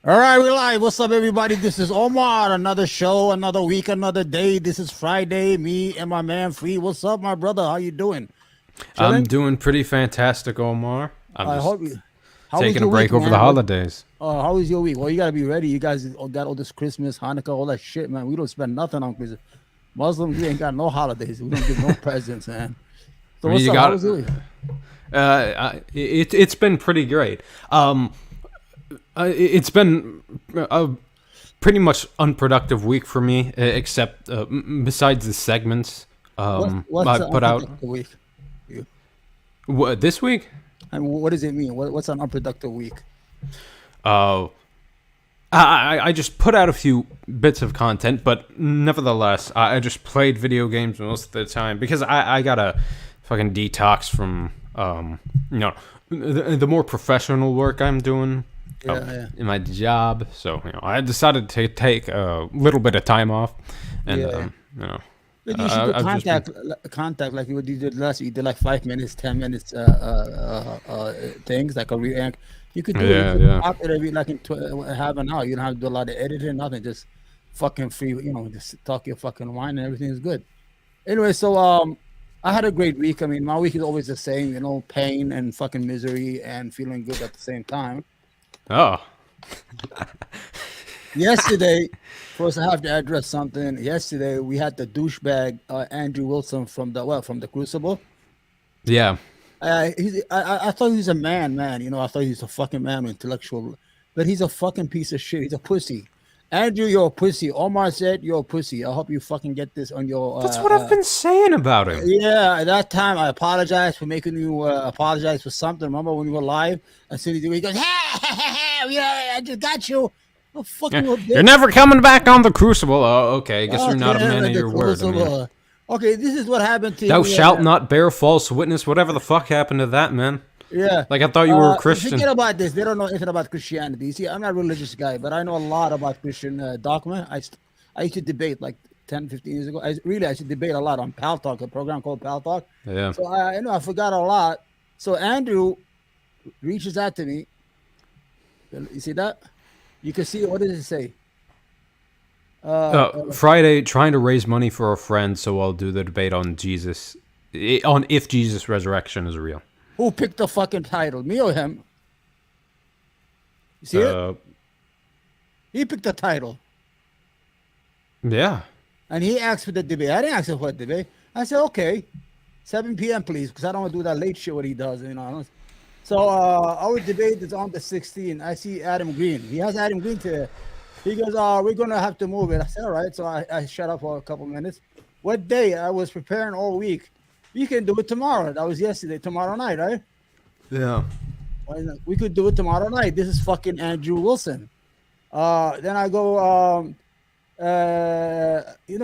All right, we're live. What's up, everybody? This is Omar. Another show, another week, another day. This is Friday. Me and my man Free. What's up, my brother? How you doing? I'm Chilling? doing pretty fantastic, Omar. I'm I just hope you. How was taking a your week, break over the man? holidays. How was your week? Well, you gotta be ready. You guys got all this Christmas, Hanukkah, all that shit, man. We don't spend nothing on Christmas. Muslims, we ain't got no holidays. We don't give no presents, man. I So mean, what's you up? How got was your week? it's been pretty great. It's been a pretty much unproductive week for me, except besides the segments What's I an put out unproductive week? for you? this week. And what does it mean? What's an unproductive week? Uh, I just put out a few bits of content, but nevertheless, I just played video games most of the time because I gotta fucking detox from the more professional work I'm doing Yeah, in my job. So I decided to take a little bit of time off, and yeah. But you should do I've just been contact like you did last week. You did like 5 minutes, 10 minutes, things like a react. You could do it. You yeah could yeah. pop it every like in half an hour. You don't have to do a lot of editing, nothing. Just fucking free. Just talk your fucking wine and everything is good. Anyway, so I had a great week. I mean, my week is always the same. Pain and fucking misery and feeling good at the same time. Oh Yesterday, first I have to address something. Yesterday we had the douchebag Andrew Wilson from the Crucible. yeah. I thought he was a man. I thought he was a fucking man, intellectual, but he's a fucking piece of shit. He's a pussy. Andrew, you're a pussy. Omar said you're a pussy. I hope you fucking get this on your. That's what I've been saying about him. Yeah, at that time I apologize for making you apologize for something. Remember when we were live? As soon as he goes, yeah, I just got you. Oh, fucking little You're bitch. never coming back on the Crucible. Oh, okay. I guess you're not a Okay, man of the your word. I mean, Crucible. Okay, this is what happened to thou me. shalt not bear false witness. Whatever the fuck happened to that, man? Yeah. Like, I thought you were a Christian. Forget about this. They don't know anything about Christianity. You see, I'm not a religious guy, but I know a lot about Christian dogma. I used to debate like 10, 15 years ago. I used to debate a lot on Pal Talk, a program called Pal Talk. Yeah. So I forgot a lot. So Andrew reaches out to me. You see that? You can see, what does it say? Friday, trying to raise money for a friend, so I'll do the debate on Jesus, on if Jesus' resurrection is real. Who picked the fucking title? Me or him? You see it? Uh, He picked the title. yeah. And he asked for the debate. I didn't ask him for the debate. I said, okay, 7 p.m., please, because I don't want to do that late shit what he does. So our debate is on the 16th. I see Adam Green. He has Adam Green today. He goes, we're going to have to move it. I said, all right. So I shut up for a couple minutes. What day? I was preparing all week. You can do it tomorrow. That was yesterday, tomorrow night, right? Yeah. Why not? We could do it tomorrow night. This is fucking Andrew Wilson. Then I go,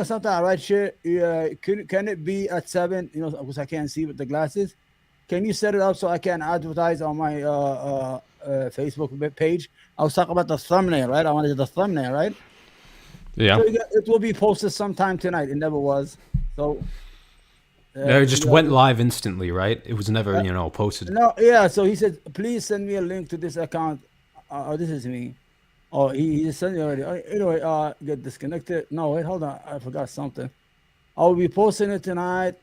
sometimes I write shit. Can it be at 7? Because I can't see with the glasses. Can you set it up so I can advertise on my Facebook page? I was talking about the thumbnail, right? I wanted the thumbnail, right? Yeah. So it will be posted sometime tonight. It never was. So It just went live instantly, right? It was never, posted. no, yeah. So he said, please send me a link to this account. This is me. Oh, he just sent me already. Anyway, get disconnected. No, wait, hold on. I forgot something. I will be posting it tonight.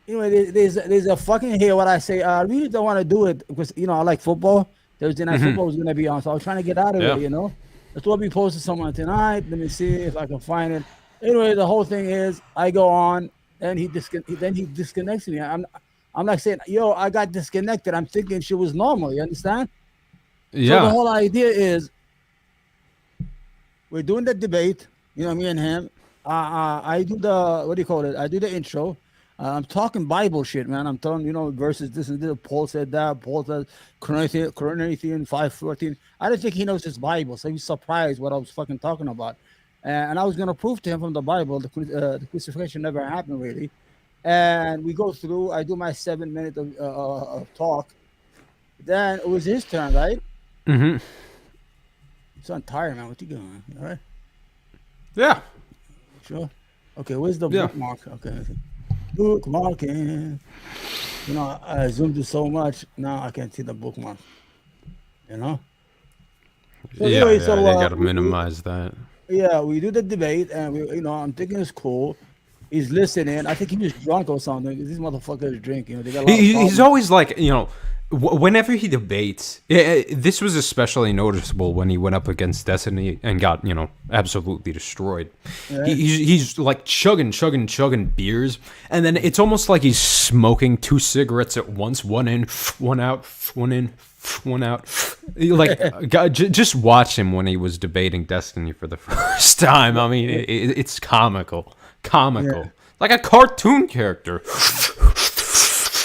Anyway, there's a fucking here what I say. I really don't want to do it because I like football. Thursday night football was gonna be on, so I was trying to get out of it. It will be posted somewhere tonight. Let me see if I can find it. Anyway, the whole thing is I go on and he disconnects me. I'm like saying, yo, I got disconnected. I'm thinking she was normal. You understand? Yeah. So the whole idea is we're doing the debate. Me and him. I do the what do you call it? I do the intro. I'm talking Bible shit, man. I'm telling verses this and this. Paul said that. Paul said Corinthians 5:14. I don't think he knows his Bible, so he's surprised what I was fucking talking about. And I was gonna prove to him from the Bible the crucifixion never happened really. And we go through. I do my 7 minutes of talk. Then it was his turn, right? Mm-hmm. So I'm tired, man. What you doing? All right. Yeah. Sure. Okay. Where's the Yeah. bookmark? Okay. Bookmarking. I zoomed it so much now I can't see the bookmark. So anyway, Yeah, they gotta minimize that. yeah, we do the debate, and I'm thinking it's cool. He's listening. I think he was drunk or something. These motherfuckers drink. They got a lot of He's problems. always like, whenever he debates, this was especially noticeable when he went up against Destiny and got, absolutely destroyed. Right? He's like chugging beers, and then it's almost like he's smoking two cigarettes at once, one in, one out, one in, one out. Like, God, just watch him when he was debating Destiny for the first time. I mean, it's comical, Yeah. like a cartoon character.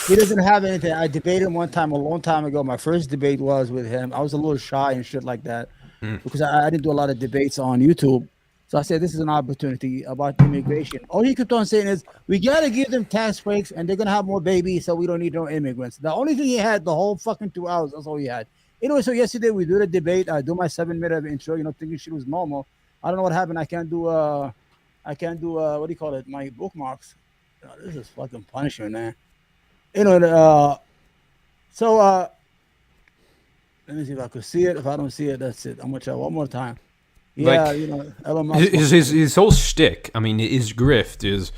He doesn't have anything. I debated him one time a long time ago. My first debate was with him. I was a little shy and shit like that because I didn't do a lot of debates on YouTube. So I said, this is an opportunity about immigration. All he kept on saying is, we got to give them tax breaks and they're going to have more babies, so we don't need no immigrants. The only thing he had the whole fucking 2 hours, that's all he had. Anyway, so yesterday we do the debate. I do my 7 minute intro, thinking shit was normal. I don't know what happened. I can't do what do you call it? My bookmarks. This is fucking punishment, man. You know, so let me see if I could see it. If I don't see it, that's it. I'm gonna try one more time. Yeah, Like Elon Musk. his whole shtick. I mean, his grift is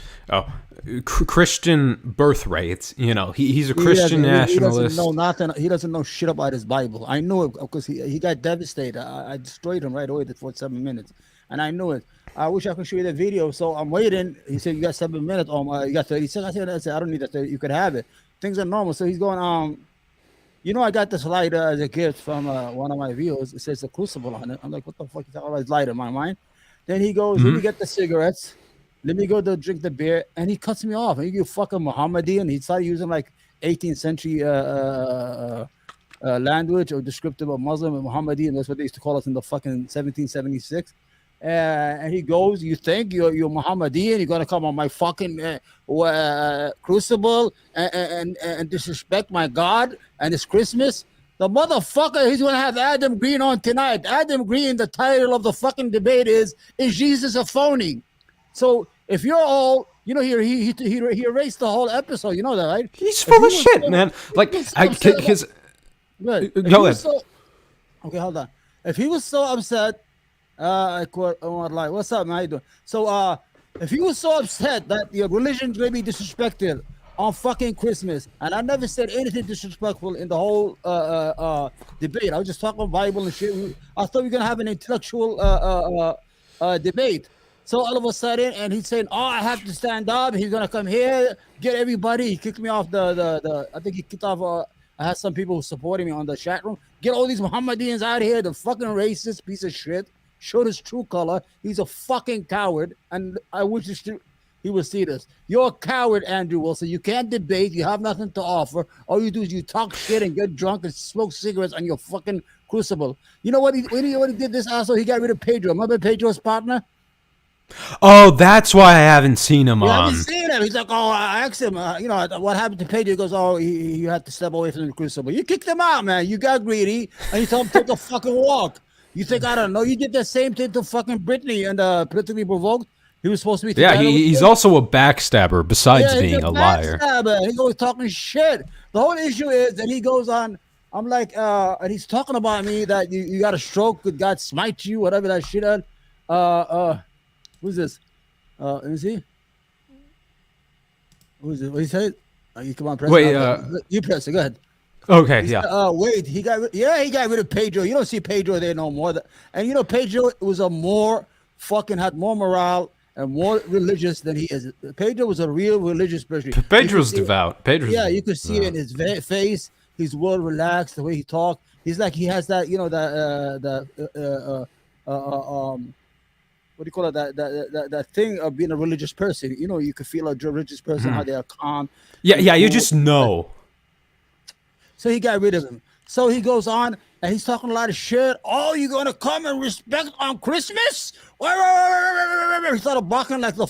Christian birthright. He's a Christian He doesn't know nationalist. nothing. He doesn't know shit about his Bible. I knew it because he got devastated. I destroyed him right away for 7 minutes, and I knew it. I wish I could show you the video. So I'm waiting. He said, "You got 7 minutes. You got 30 seconds." I said, "I don't need that 30. You could have it. Things are normal." So he's going, I got this lighter as a gift from one of my viewers. It says a crucible on it. I'm like, what the fuck is all this lighter in my mind? Then he goes, let me get the cigarettes. Let me go to drink the beer. And he cuts me off. And you fucking Mohammedan. He started using like 18th century language or descriptive of Muslim and Mohammedan. That's what they used to call us in the fucking 1776. And he goes, you think you're Mohammedan? You're gonna come on my fucking crucible and disrespect my God and it's Christmas? The motherfucker, he's gonna have Adam Green on tonight. Adam Green, the title of the fucking debate is Jesus a phony? So if you're all, he erased the whole episode. You know that, right? He's If full he of was shit, so, man. if Like, he was so upset about, because good. If he go was ahead. so okay, hold on. If he was so upset, I quote Omar like, "What's up, man? How you doing?" So, if he was so upset that your religion's gonna be disrespected on fucking Christmas, and I never said anything disrespectful in the whole debate. I was just talking Bible and shit. I thought we were gonna have an intellectual debate. So all of a sudden, and he's saying, "Oh, I have to stand up." He's gonna come here, get everybody. He kicked me off the. I think he kicked off. I had some people supporting me on the chat room. Get all these Mohammedans out of here. The fucking racist piece of shit. Showed his true color. He's a fucking coward, and I wish he would see this. You're a coward, Andrew Wilson. You can't debate. You have nothing to offer. All you do is you talk shit and get drunk and smoke cigarettes on your fucking crucible. You know what? When he did this, also he got rid of Pedro. Remember Pedro's partner? Oh, that's why I haven't seen him You haven't on. seen him. He's like, oh, I asked him, what happened to Pedro? He goes, oh, you had to step away from the crucible. You kicked him out, man. You got greedy, and you told him to take a fucking walk. You think I don't know? You did the same thing to fucking Britney and Politically Provoked. He was supposed to be Yeah, together with he's her. also a backstabber besides Yeah, he's being a a liar. backstabber. He's always talking shit. The whole issue is that he goes on. I'm like, and he's talking about me that you got a stroke. Could God smite you? Whatever that shit. Who's this? Let me see. Who's it? What he said? You come on, press. Wait, You press it. Go ahead. Okay, He yeah. said, wait, he got rid of Pedro. You don't see Pedro there no more. And Pedro was had more morale and more religious than he is. Pedro was a real religious person. Pedro's devout. Yeah, you could see it in his face. He's well relaxed, the way he talks. He's like he has that, what do you call it? That thing of being a religious person. You could feel a religious person how they are calm. Yeah, you cool. just know. So he got rid of him. So he goes on and he's talking a lot of shit. Oh, you gonna come and respect on Christmas? He started barking like a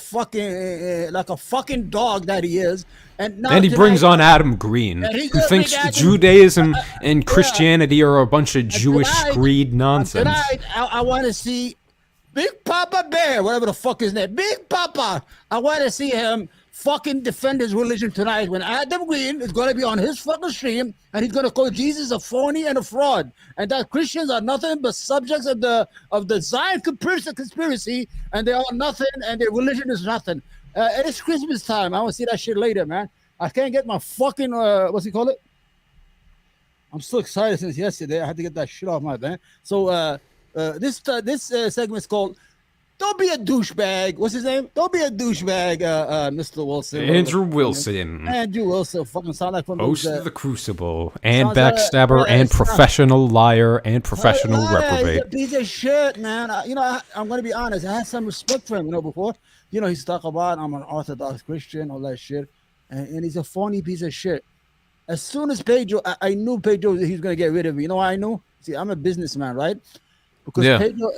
fucking dog that he is. And now And he brings tonight, on Adam Green, and he's who gonna thinks bring Adam- Judaism and yeah. Christianity are a bunch of Jewish tonight- screed nonsense. Tonight, I want to see Big Papa Bear, whatever the fuck his name. Big Papa. I want to see him fucking defend his religion tonight when Adam Green is going to be on his fucking stream and he's going to call Jesus a phony and a fraud, and that Christians are nothing but subjects of the Zion conspiracy, and they are nothing, and their religion is nothing. And it's Christmas time. I want to see that shit later, man. I can't get my fucking what's he call it? I'm so excited since yesterday. I had to get that shit off my man. So this segment is called "Don't Be a Douchebag." What's his name? Don't be a douchebag, Mr. Wilson. Andrew Wilson. Andrew Wilson. Fucking sound like from Host those, of the Crucible, and sounds like- backstabber, and professional liar, and professional He's a reprobate. piece of shit, man. I'm going to be honest. I had some respect for him, before. He's talking about I'm an Orthodox Christian, all that shit. And he's a phony piece of shit. As soon as Pedro, I knew Pedro, he was going to get rid of me. You know why I knew? See, I'm a businessman, right? Because Pedro,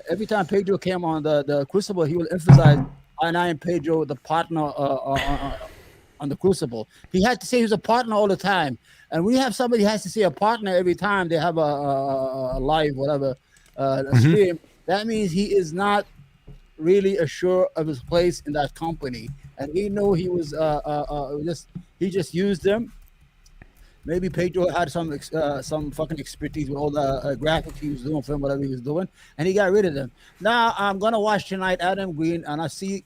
every time Pedro came on the Crucible, he will emphasize, I am Pedro, the partner on the Crucible. He had to say he's a partner all the time. And when you have somebody has to say a partner every time they have a live, whatever, stream, that means he is not really assured of his place in that company. And he knew he was he just used them. Maybe Pedro had some fucking expertise with all the graphics he was doing for him, whatever he was doing, and he got rid of them. Now I'm gonna watch tonight Adam Green, and I see,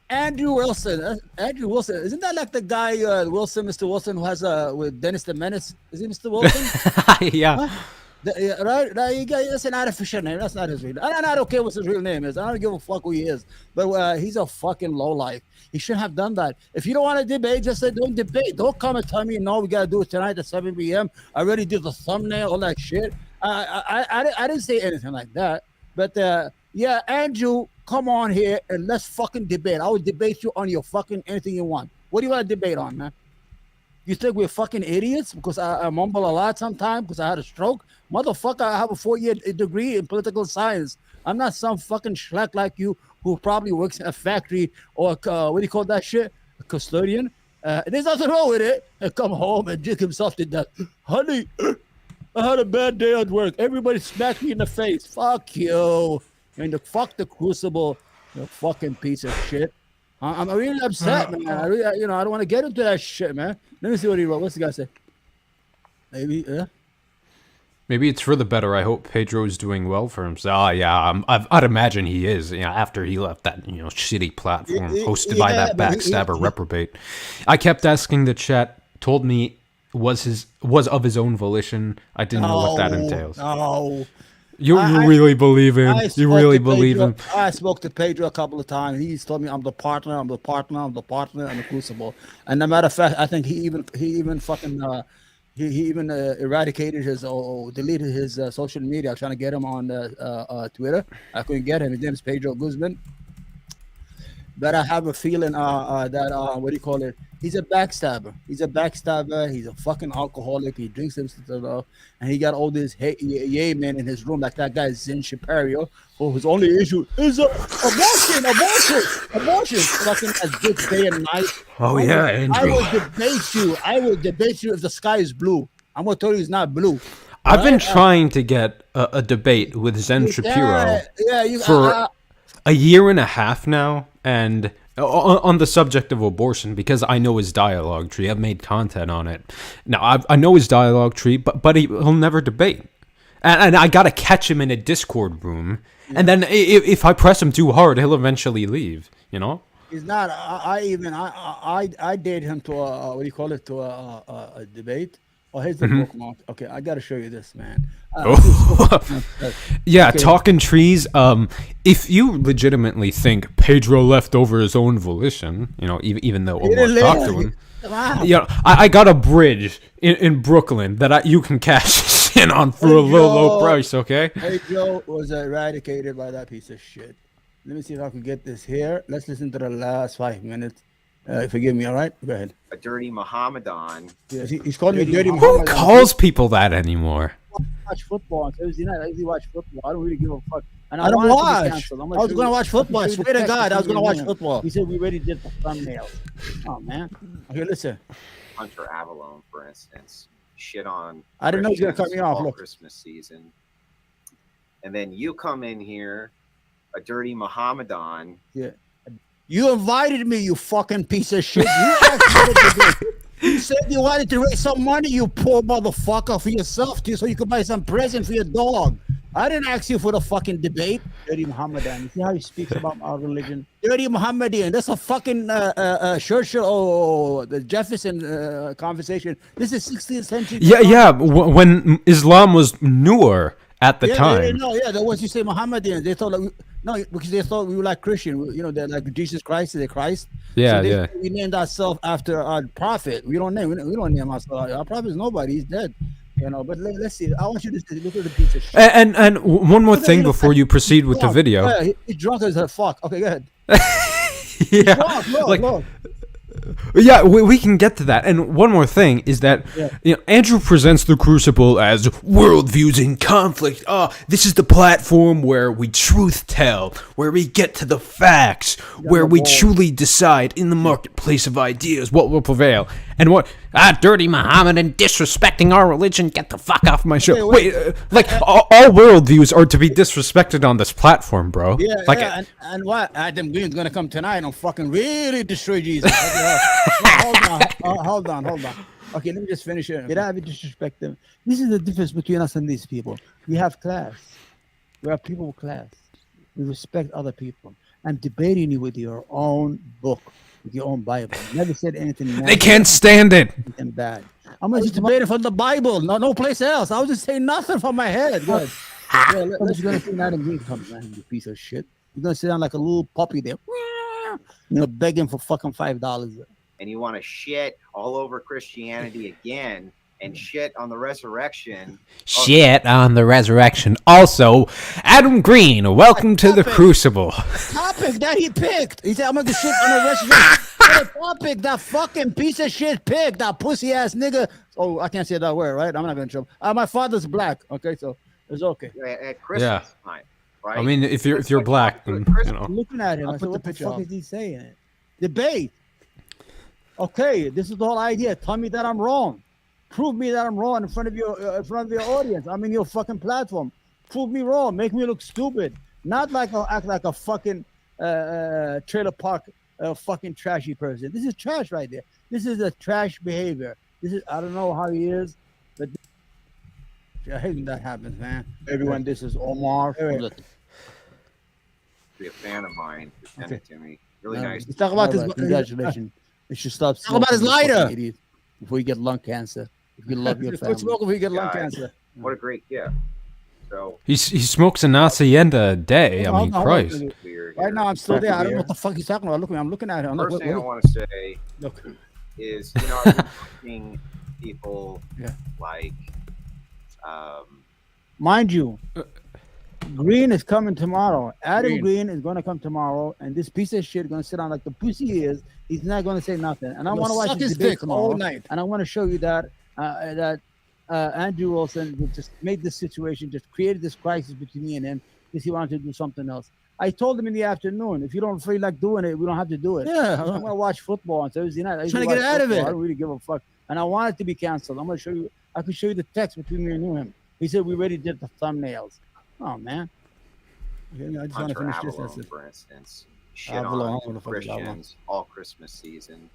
Andrew Wilson. Andrew Wilson, isn't that like the guy Wilson, Mr. Wilson, who has with Dennis the Menace? Is he Mr. Wilson? Yeah. Huh? Right? That's an artificial name. That's not his real name. I'm not okay what his real name is. I don't give a fuck who he is. But he's a fucking lowlife. He shouldn't have done that. If you don't want to debate, just say don't debate. Don't come and tell me, no, we got to do it tonight at 7 p.m. I already did the thumbnail, all that shit. I didn't say anything like that. But Andrew, come on here and let's fucking debate. I will debate you on your fucking anything you want. What do you want to debate on, man? You think we're fucking idiots because I mumble a lot sometimes because I had a stroke? Motherfucker, I have a 4-year degree in political science. I'm not some fucking schleck like you who probably works in a factory or what do you call that shit? A custodian. There's nothing wrong with it. And come home and drink himself to death. Honey, I had a bad day at work. Everybody smacked me in the face. Fuck you. And fuck the Crucible, you fucking piece of shit. I'm really upset, man. I really, I don't want to get into that shit, man. Let me see what he wrote. What's the guy say? Maybe it's for the better. I hope Pedro's doing well for himself. I'd imagine he is. After he left that shitty platform hosted by that backstabber reprobate. I kept asking the chat. Told me was of his own volition. I didn't know what that entails. No. You really believe him? You really believe him? I spoke to Pedro a couple of times. He's told me I'm the partner on the Crucible. And no matter of fact, I think he even fucking eradicated his or deleted his social media. I was trying to get him on Twitter. I couldn't get him. His name is Pedro Guzman. But I have a feeling that what do you call it? He's a backstabber. He's a fucking alcoholic. He drinks himself, and he got all this yay men in his room, like that guy Zen Shapario, whose only issue is abortion. Fucking as good day and night. Oh yeah, Andrew. I will debate you if the sky is blue. I'm gonna tell you it's not blue. I've been trying to get a debate with Zen Shapiro for a year and a half now, and on the subject of abortion, because I know his dialogue tree. I've made content on it. Now, I know his dialogue tree, but he'll never debate. And I got to catch him in a Discord room. Yeah. And then if I press him too hard, he'll eventually leave, He's not. I date him to a debate. Oh, here's the bookmark. Okay, I got to show you this, man. Yeah, okay. Talking trees. If you legitimately think Pedro left over his own volition, even though Omar talked to him, I got a bridge in Brooklyn that you can cash in on for a low price. Okay. Pedro was eradicated by that piece of shit. Let me see if I can get this here. Let's listen to the last 5 minutes. Forgive me, all right? Go ahead. A dirty Mohammedan. Yeah, he's calling me dirty Mohammedan. Who calls people that anymore? I watch football on Thursday night. I usually watch football. I don't really give a fuck. And I don't watch. I was going to watch football. I swear to God, I was going to watch football. He said we already did the thumbnails. Oh, man. Okay, listen. Hunter Avalon, for instance, shit on. I didn't know he was going to cut me off. Look. Christmas season. And then you come in here, a dirty Mohammedan. Yeah. You invited me, you fucking piece of shit. You asked me to do it. You said you wanted to raise some money, you poor motherfucker, for yourself too, so you could buy some present for your dog. I didn't ask you for the fucking debate. Dirty Mohammedan. You see how he speaks about our religion? Dirty Mohammedan. That's a fucking Churchill or the Jefferson conversation. This is 16th century. Yeah. When Islam was newer at the time. That was you say Mohammedan. They thought because they thought we were like Christian. You know, they're like Jesus Christ, they're Christ. Yeah, so we named ourselves after our prophet. We don't name ourselves. Our prophet is nobody. He's dead. You know, but let's see. I want you to look at the piece of shit. And one more thing before you proceed with the video. Yeah, he's drunk as a fuck. Okay, go ahead. Yeah, Look. Yeah, we can get to that. And one more thing is that Andrew presents the Crucible as worldviews in conflict. This is the platform where we truth tell, where we get to the facts, where we truly decide in the marketplace of ideas what will prevail. And what dirty Muhammad and disrespecting our religion, get the fuck off my show. Wait, all worldviews are to be disrespected on this platform, bro. And what? Adam Green's gonna come tonight and fucking really destroy Jesus. Hold on. Okay, let me just finish it. Get out of it, disrespect them. This is the difference between us and these people. We have class. We are people with class. We respect other people. I'm debating you with your own book, with your own Bible. Never said anything bad. They can't stand it. Anything bad. I'm just debating from the Bible, no place else. I was just saying nothing from my head. Good. Let's go see Adam Green comes, man, you piece of shit. You're gonna sit down like a little puppy there, begging for fucking $5. And you want to shit all over Christianity again and shit on the resurrection. Shit on the resurrection. Also, Adam Green, welcome to the Crucible. Topic that he picked. He said, I'm gonna shit on the resurrection. What a topic that fucking piece of shit picked. That pussy ass nigga. Oh, I can't say that word, right? I'm not gonna trouble. My father's black. Okay, so it's okay. At Christmas time, right? I mean, if you're black, then, I'm looking at him. I said, what the fuck is he saying? Debate. Okay, this is the whole idea. Tell me that I'm wrong. Prove me that I'm wrong in front of your audience. I'm in your fucking platform. Prove me wrong. Make me look stupid. Not like act like a fucking trailer park fucking trashy person. This is trash right there. This is a trash behavior. I don't know how he is, but I hate when that happens, man. Everyone, this is Omar. Be a fan of mine. Send it to me. Really nice. Let's talk about this. Congratulations. You should stop talking about his lighter before you get lung cancer. If you love your family. Quit smoking before you get lung cancer. What a great gift. So he smokes an hacienda a day. I mean, Christ. Right now I'm still there. I don't know what the fuck he's talking about. Look, I'm looking at him. First thing I want to say is, I've been watching people like, mind you, Green is coming tomorrow. Adam Green is going to come tomorrow, and this piece of shit is going to sit down like the pussy he is. He's not going to say nothing. And I want to watch his debate tomorrow all night. And I want to show you that Andrew Wilson just made this situation, just created this crisis between me and him because he wanted to do something else. I told him in the afternoon, if you don't feel like doing it, we don't have to do it. Yeah, I'm going to watch football on Thursday night. I'm trying to get out of it. I don't really give a fuck. And I want it to be canceled. I'm going to show you. I can show you the text between me and him. He said we already did the thumbnails. Oh man! I just want to finish this. Avalon, for instance, shit on Christians all Christmas season,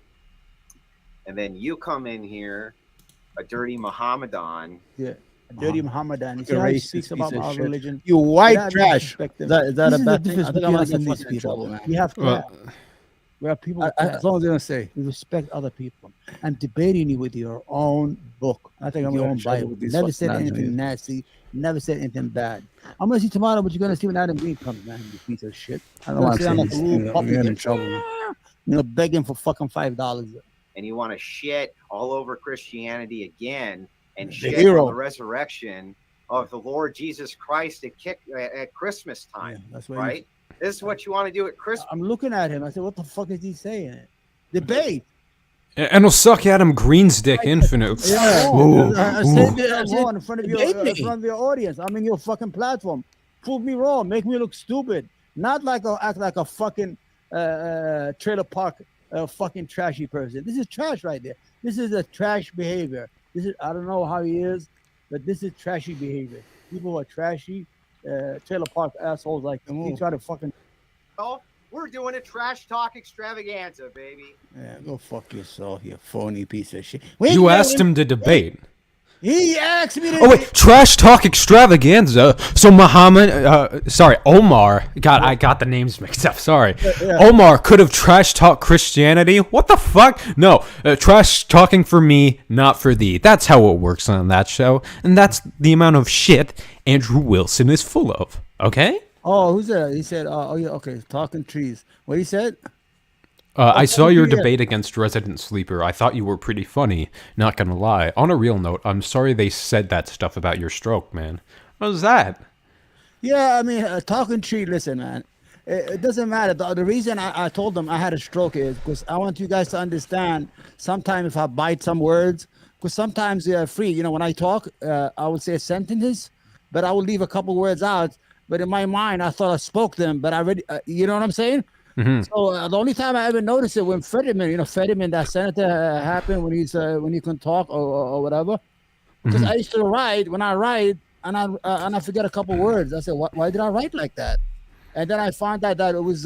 and then you come in here, a dirty Mohammedan. Yeah, a dirty Mohammedan. He speaks about our religion. You white trash. Is that a bad thing? I think I'm gonna get these people, man. We have to. We are people. As long as they don't say we respect other people. I'm debating you with your own book. I think I'm your own Bible. Never said anything nasty. Never said anything bad. I'm gonna see tomorrow, but you're gonna see when Adam Green comes, man. You piece of shit. I don't want to say like a little puppy in trouble. Begging for fucking $5. And you want to shit all over Christianity again and shit on the resurrection of the Lord Jesus Christ at Christmas time. That's right. This is what you want to do at Christmas. I'm looking at him. I said, what the fuck is he saying? Debate. And he'll suck Adam Green's dick infinite. Yeah. I said in front of your audience. I'm in your fucking platform. Prove me wrong. Make me look stupid. Not like act like a fucking trailer park fucking trashy person. This is trash right there. This is a trash behavior. I don't know how he is, but this is trashy behavior. People who are trashy, trailer park assholes like him. He try to fucking. Oh, We're doing a trash talk extravaganza, baby. Yeah, go fuck yourself, you phony piece of shit. You asked him to debate. He asked me to. Oh wait, trash talk extravaganza. So Omar. God, I got the names mixed up. Sorry. Yeah. Omar could have trash talked Christianity. What the fuck? No, trash talking for me, not for thee. That's how it works on that show, and that's the amount of shit Andrew Wilson is full of. Okay. Oh, who's that? He said, "Oh yeah, okay, talking trees." What he said? I saw your debate against Resident Sleeper. I thought you were pretty funny, not gonna lie. On a real note, I'm sorry they said that stuff about your stroke, man. What was that? Yeah, I mean, talking tree, listen, man. It doesn't matter. The reason I told them I had a stroke is because I want you guys to understand, sometimes if I bite some words, because sometimes they're free. You know, when I talk, I would say sentences, but I would leave a couple words out. But in my mind, I thought I spoke them, but I already, you know what I'm saying? Mm-hmm. So the only time I ever noticed it when Fetterman, Fetterman, that senator happened when he couldn't talk or whatever. Because I used to write when I write and I forget a couple words. I said, why did I write like that? And then I found out that it was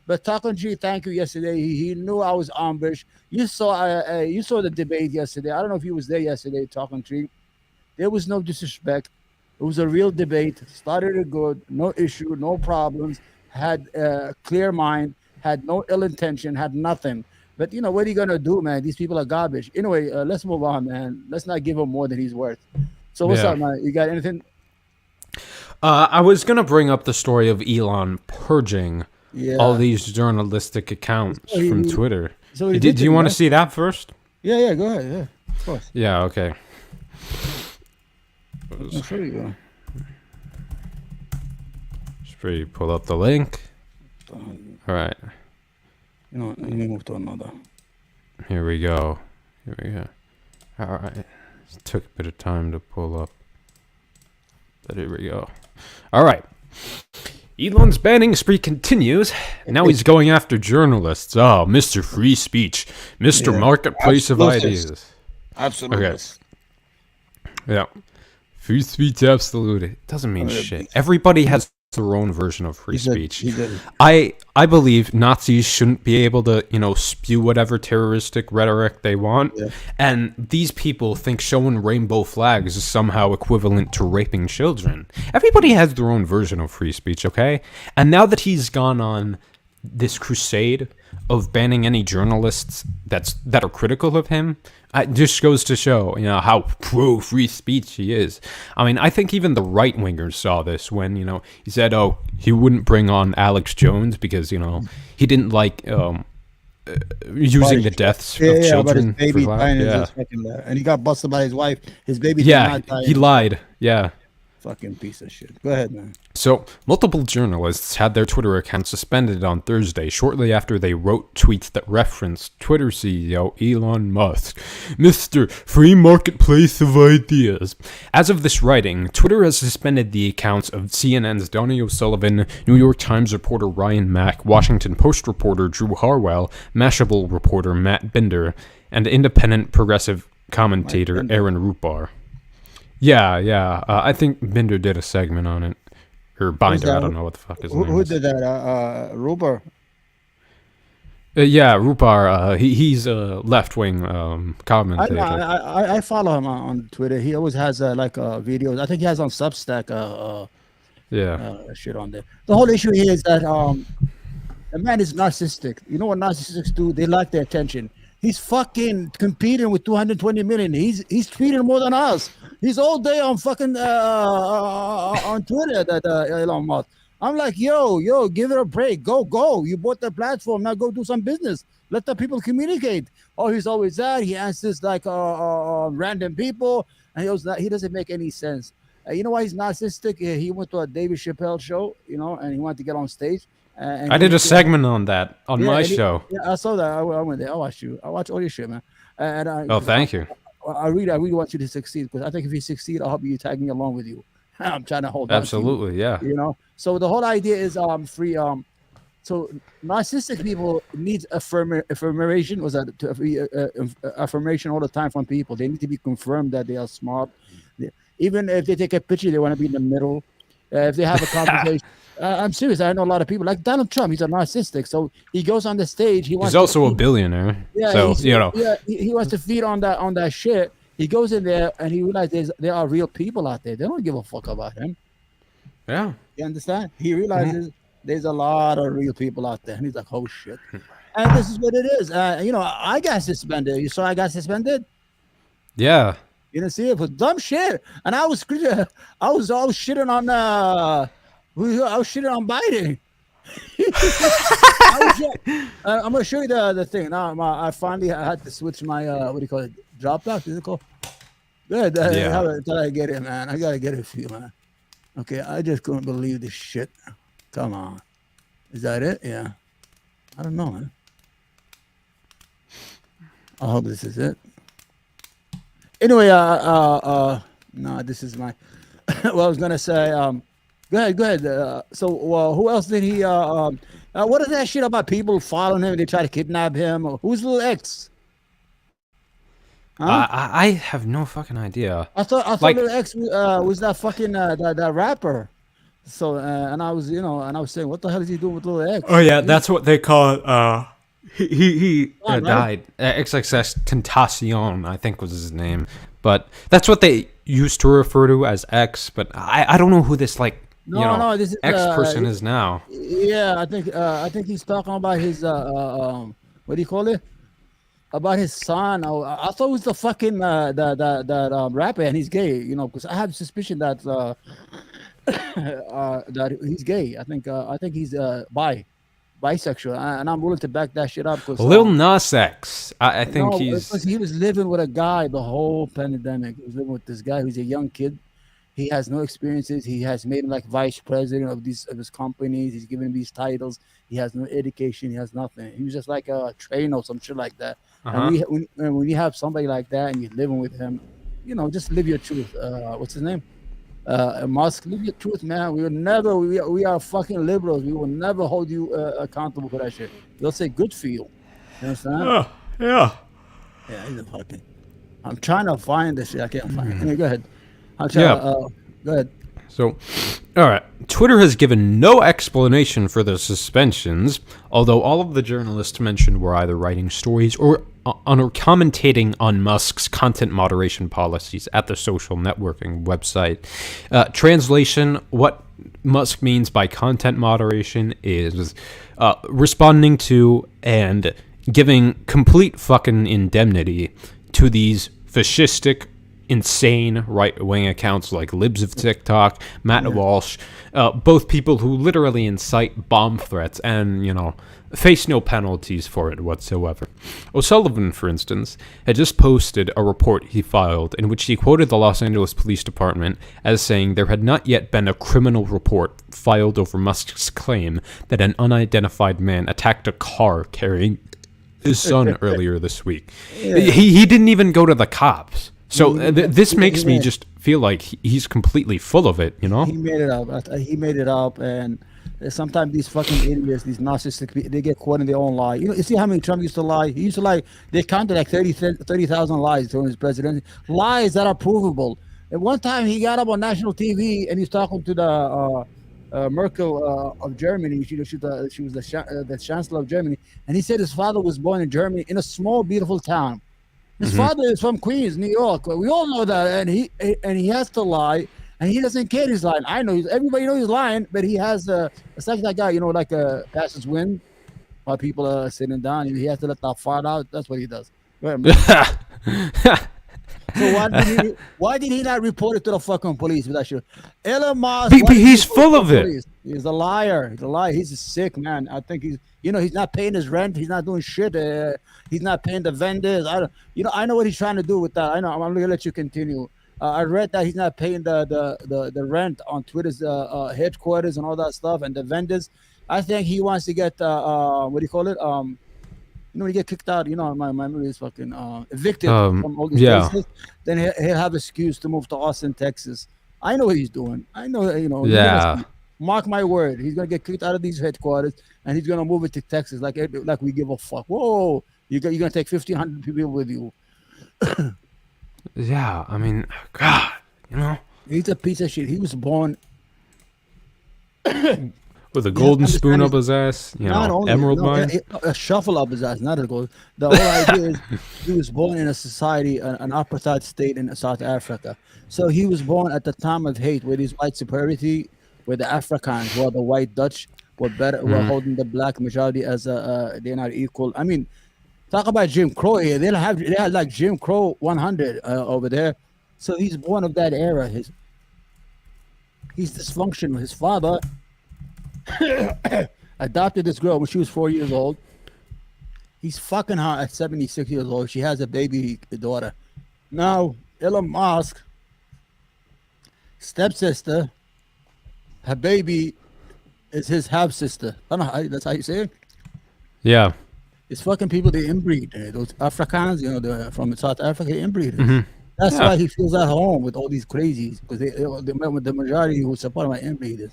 but Talking G, thank you yesterday. He knew I was ambushed. You saw the debate yesterday. I don't know if he was there yesterday. Talking G, there was no disrespect. It was a real debate. Started good, no issue, no problems. Had a clear mind, had no ill intention, had nothing. But what are you gonna do, man? These people are garbage. Anyway, let's move on, man. Let's not give him more than he's worth. So what's up, man? You got anything? I was gonna bring up the story of Elon purging all these journalistic accounts from Twitter. So do you want to see that first? Yeah, go ahead. Yeah, of course. Yeah, okay. I'm sure you go. Pull up the link. All right. Let me move to another. Here we go. All right. It took a bit of time to pull up. But here we go. All right. Elon's banning spree continues. Now he's going after journalists. Oh, Mr. Free Speech. Mr. Marketplace of Ideas. Absolutely. Okay. Yeah. Free speech, absolute. It doesn't mean shit. Everybody has their own version of free speech. I believe Nazis shouldn't be able to, spew whatever terroristic rhetoric they want. Yeah. And these people think showing rainbow flags is somehow equivalent to raping children. Everybody has their own version of free speech, okay? And now that he's gone on this crusade of banning any journalists that are critical of him, it just goes to show, how pro free speech he is. I mean, I think even the right wingers saw this when, he said, he wouldn't bring on Alex Jones because, he didn't like using the deaths of children. His baby dying and he got busted by his wife. His baby did not die. He lied. Yeah. Fucking piece of shit. Go ahead, man. So, multiple journalists had their Twitter accounts suspended on Thursday, shortly after they wrote tweets that referenced Twitter CEO Elon Musk, Mr. Free Marketplace of Ideas. As of this writing, Twitter has suspended the accounts of CNN's Donnie O'Sullivan, New York Times reporter Ryan Mack, Washington Post reporter Drew Harwell, Mashable reporter Matt Binder, and independent progressive commentator Aaron Rupar. Yeah. I think Binder did a segment on it. Or Binder, I don't know what the fuck his name is. Who did that? Rupar? Yeah, Rupar. He's a left-wing commentator. I follow him on Twitter. He always has videos. I think he has on Substack shit on there. The whole issue here is that the man is narcissistic. You know what narcissists do? They like their attention. He's fucking competing with 220 million. He's tweeting more than us. He's all day on fucking on Twitter, that Elon Musk. I'm like, yo, give it a break. Go. You bought the platform. Now go do some business. Let the people communicate. Oh, he's always that. He answers like random people, and he doesn't make any sense. You know why he's narcissistic? He went to a David Chappelle show, and he wanted to get on stage. I did a segment on that on my show. Yeah, I saw that. I went there. I watched you. I watch all your shit, man. Thank you. I really want you to succeed, because I think if you succeed, I'll be tagging along with you. I'm trying to hold. Absolutely, yeah. So the whole idea is free. So narcissistic people need affirmation. Was that affirmation all the time from people? They need to be confirmed that they are smart. Even if they take a picture, they want to be in the middle. If they have a conversation. I'm serious. I know a lot of people like Donald Trump. He's a narcissistic, so he goes on the stage. He's also a billionaire. Yeah, So, you know. yeah, he wants to feed on that shit. He goes in there and he realizes there are real people out there. They don't give a fuck about him. Yeah. You understand? He realizes there's a lot of real people out there, and he's like, "Oh shit!" And this is what it is. I got suspended. You saw I got suspended. Yeah. You didn't see it for dumb shit, and I was shitting on I was shitting on Biden. I'm gonna show you the thing now. I finally had to switch my what do you call it? Dropbox? Is it called? Good. Until I get it, man. I gotta get it for you, man. Okay, I just couldn't believe this shit. Come on, is that it? Yeah. I don't know, man. I hope this is it. Anyway, no, this is my. Well, I was gonna say, go ahead. So, who else did he? What is that shit about people following him? They try to kidnap him. Who's little X? Huh? I have no fucking idea. I thought little X was that fucking that rapper. So, and I was saying, what the hell is he doing with little X? Oh yeah, that's what they call it. He died. XXX Tentacion, I think was his name. But that's what they used to refer to as X. But I don't know who this this is, X person is now. Yeah, I think he's talking about his what do you call it? About his son. I thought it was the fucking that rapper, and he's gay. You know, because I have suspicion that that he's gay. I think he's bisexual, and I'm willing to back that shit up. Lil Nas X. I think because he was living with a guy the whole pandemic. He was living with this guy who's a young kid. He has no experiences. He has made him like vice president of his companies. He's given him these titles. He has no education. He has nothing. He was just like a trainer or some shit like that. And when you have somebody like that and you're living with him, just live your truth. What's his name? Musk, live your truth, man. We are fucking liberals. We will never hold you accountable for that shit. They'll say good for you. You understand? Yeah. Yeah, he's a fucking. I'm trying to find this shit. I can't find it. Anyway, go ahead. Go ahead. So, all right. Twitter has given no explanation for the suspensions, although all of the journalists mentioned were either writing stories or commentating on Musk's content moderation policies at the social networking website. Translation: what Musk means by content moderation is responding to and giving complete fucking indemnity to these fascistic, insane right-wing accounts like Libs of TikTok, Matt Walsh, both people who literally incite bomb threats and, face no penalties for it whatsoever. O'Sullivan, for instance, had just posted a report he filed in which he quoted the Los Angeles Police Department as saying there had not yet been a criminal report filed over Musk's claim that an unidentified man attacked a car carrying his son earlier this week. Yeah. He didn't even go to the cops. So this makes me just feel like he's completely full of it, He made it up. He made it up, and sometimes these fucking idiots, these narcissistic people, they get caught in their own lie. You see how many Trump used to lie? He used to lie. They counted like 30,000 lies during his presidency. Lies that are provable. And one time he got up on national TV and he's talking to the Merkel of Germany. She was the chancellor of Germany, and he said his father was born in Germany in a small, beautiful town. His father is from Queens, New York. We all know that, and he has to lie, and he doesn't care he's lying. I know everybody knows he's lying, but he has it's like that guy, like passes wind while people are sitting down. He has to let that fart out. That's what he does. So why did he not report it to the fucking police with that shit? Elon Musk, he's full of it. Police? He's a liar. He's a liar. He's a sick man. I think he's not paying his rent. He's not doing shit. He's not paying the vendors. I know what he's trying to do with that. I know. I'm gonna let you continue. I read that he's not paying the rent on Twitter's headquarters and all that stuff and the vendors. I think he wants to get what do you call it? When you get kicked out, my memory is fucking evicted from all these places. Then he'll have an excuse to move to Austin, Texas. I know what he's doing. I know, Yeah. Mark my word, he's gonna get kicked out of these headquarters and he's gonna move it to Texas. Like we give a fuck. Whoa, you're gonna take 1,500 people with you. Yeah, I mean, God, He's a piece of shit. He was born. With a golden spoon up his ass, emerald mine. A shuffle up his ass, not a gold. The whole idea is he was born in a society, an apartheid state in South Africa. So he was born at the time of hate, where there's white superiority, where the Afrikaans, where the white Dutch were better, were holding the black majority as they're not equal. I mean, talk about Jim Crow here. They had like Jim Crow 100 over there. So he's born of that era. He's dysfunctional. His father adopted this girl when she was 4 years old. He's fucking her at 76 years old. She has a baby daughter. Now, Elon Musk, stepsister, her baby is his half sister. I don't know, that's how you say it? Yeah. It's fucking people, they inbreed. Those Afrikaners, they're from South Africa, they inbreed. Mm-hmm. That's why he feels at home with all these crazies, because the majority who support my inbreeders.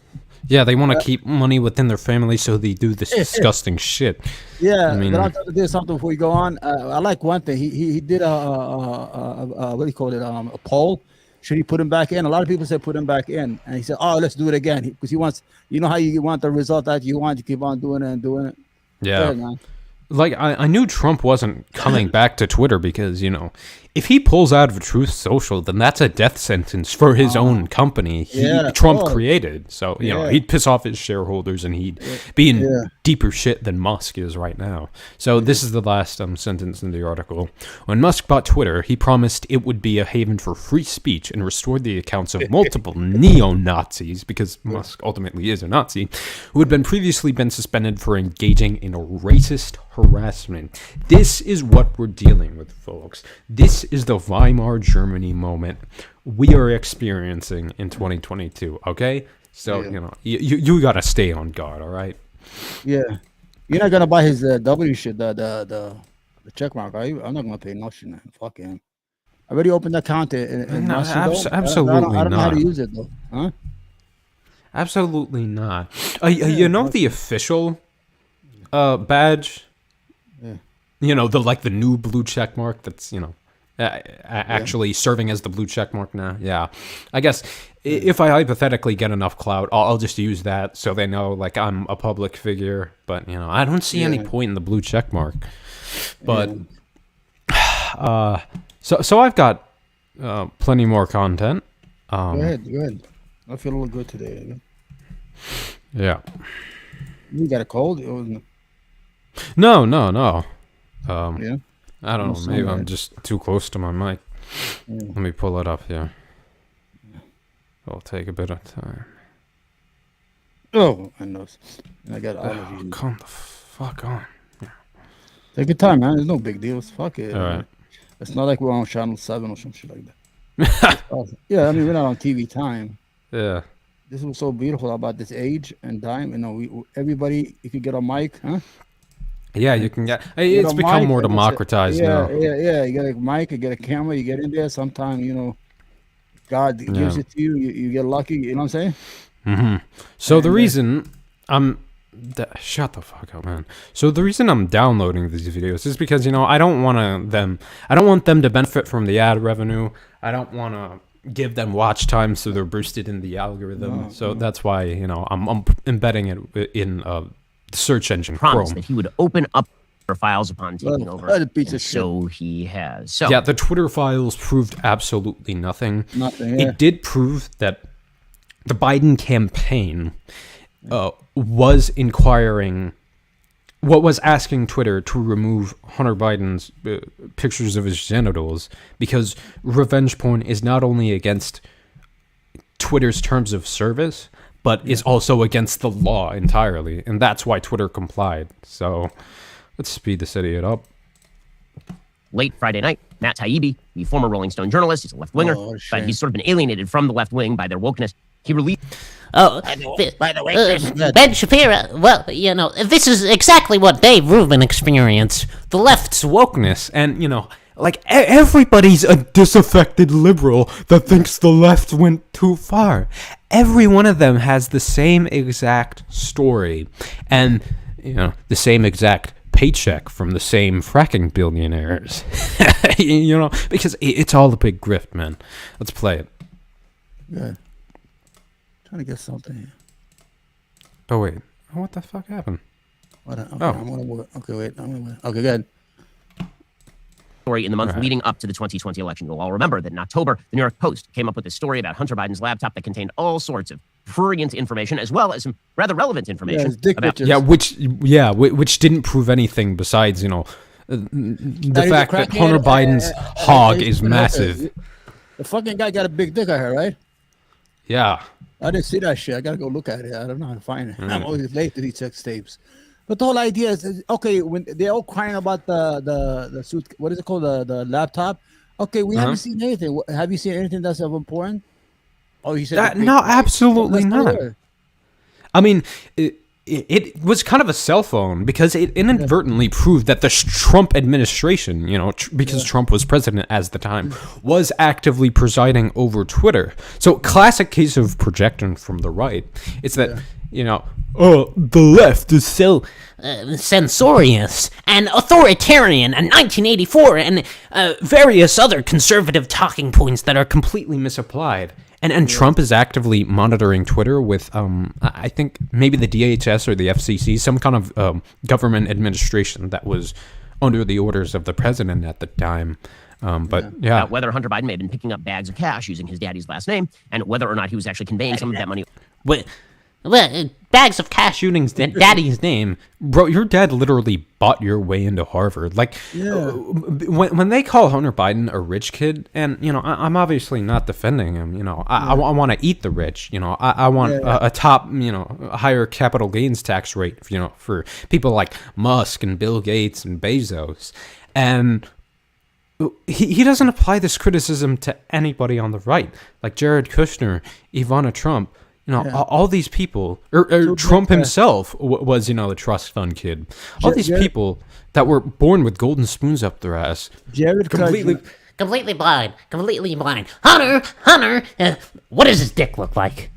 Yeah, they want to keep money within their family, so they do this disgusting shit. Yeah, I mean, but I'll tell you something before we go on. I like one thing. He did what do you call it? A poll. Should he put him back in? A lot of people said put him back in, and he said, "Oh, let's do it again," because he wants. You know how you want the result that you want, you keep on doing it and doing it. Yeah. Like, I knew Trump wasn't coming back to Twitter because, if he pulls out of Truth Social, then that's a death sentence for his own company Trump created. So, he'd piss off his shareholders and he'd be in deeper shit than Musk is right now. So this is the last sentence in the article. When Musk bought Twitter, he promised it would be a haven for free speech and restored the accounts of multiple neo-Nazis, because Musk ultimately is a Nazi, who had previously been suspended for engaging in a racist harassment. This is what we're dealing with, folks. This is the Weimar Germany moment we are experiencing in 2022. Okay, so you gotta stay on guard. All right. Yeah, you're not gonna buy his W shit, the check mark, right? I'm not gonna pay no shit, man. Fuck him. I already opened the account in no, Mastodon. Absolutely I don't know how not. to use it though. Huh? Absolutely not. The official badge. Yeah. The new blue check mark that's, actually serving as the blue check mark now. Yeah. I guess if I hypothetically get enough clout, I'll just use that so they know, like, I'm a public figure. But, I don't see any point in the blue check mark. But, so I've got plenty more content. Go ahead. I feel a little good today. Yeah. You got a cold? No. Yeah. I don't know. Maybe I'm just too close to my mic. Yeah. Let me pull it up here. It'll take a bit of time. Oh, I know. I got allergies. Come the fuck on. Yeah. Take your time, man. There's no big deal. Fuck it. All right. It's not like we're on Channel 7 or some shit like that. Yeah, I mean, we're not on TV time. Yeah. This is what's so beautiful about this age and time. Everybody, you can get a mic, huh? Yeah, you can get. It's become more democratized now. Yeah. You get a mic, you get a camera, you get in there. Sometimes, God gives it to you. You get lucky. You know what I'm saying? Mm-hmm. So the reason shut the fuck up, man. So the reason I'm downloading these videos is because I don't want them to benefit from the ad revenue. I don't want to give them watch time so they're boosted in the algorithm. That's why I'm embedding it in search engine promised Chrome. That he would open up files upon taking over, and so he has. So yeah, the Twitter files proved absolutely nothing. Nothing. Yeah. It did prove that the Biden campaign was asking Twitter to remove Hunter Biden's pictures of his genitals, because revenge porn is not only against Twitter's terms of service, but is also against the law entirely, and that's why Twitter complied. So let's speed this idiot up. Late Friday night, Matt Taibbi, the former Rolling Stone journalist, he's a left-winger, but he's sort of been alienated from the left wing by their wokeness. He released... by the way, Ben Shapiro, well, this is exactly what Dave Rubin experienced. The left's wokeness, and, everybody's a disaffected liberal that thinks the left went too far. Every one of them has the same exact story, and, the same exact paycheck from the same fracking billionaires. Because it's all a big grift, man. Let's play it. Good. Trying to get something here. Oh wait, what the fuck happened? Okay, okay, wait. Okay, go ahead. Story in the month leading up to the 2020 election. You'll all remember that in October, the New York Post came up with a story about Hunter Biden's laptop that contained all sorts of prurient information, as well as some rather relevant information about which didn't prove anything besides the fact that Hunter Biden's hog is massive. The fucking guy got a big dick, I heard, right? Yeah. I didn't see that shit. I gotta go look at it. I don't know how to find it. I'm always late to these sex tapes. But the whole idea is okay when they're all crying about the suit. What is it called? The laptop. Okay, we haven't seen anything. Have you seen anything that's of important? Oh, you said no, absolutely not. I mean, it was kind of a cell phone because it inadvertently proved that the Trump administration, because Trump was president at the time, was actively presiding over Twitter. So, classic case of projection from the right. It's that, the left is so censorious and authoritarian and 1984 and various other conservative talking points that are completely misapplied. And Trump is actively monitoring Twitter with, I think, maybe the DHS or the FCC, some kind of government administration that was under the orders of the president at the time. About whether Hunter Biden may have been picking up bags of cash using his daddy's last name and whether or not he was actually conveying some of that money. Well, bags of cash shooting daddy's name. Bro, your dad literally bought your way into Harvard. When they call Hunter Biden a rich kid, and, I'm obviously not defending him, I want to eat the rich, I want a top, higher capital gains tax rate, for people like Musk and Bill Gates and Bezos. And he doesn't apply this criticism to anybody on the right, like Jared Kushner, Ivana Trump. All these people, or Trump himself was, a trust fund kid. All these people that were born with golden spoons up their ass. Jared completely blind. Hunter, what does his dick look like?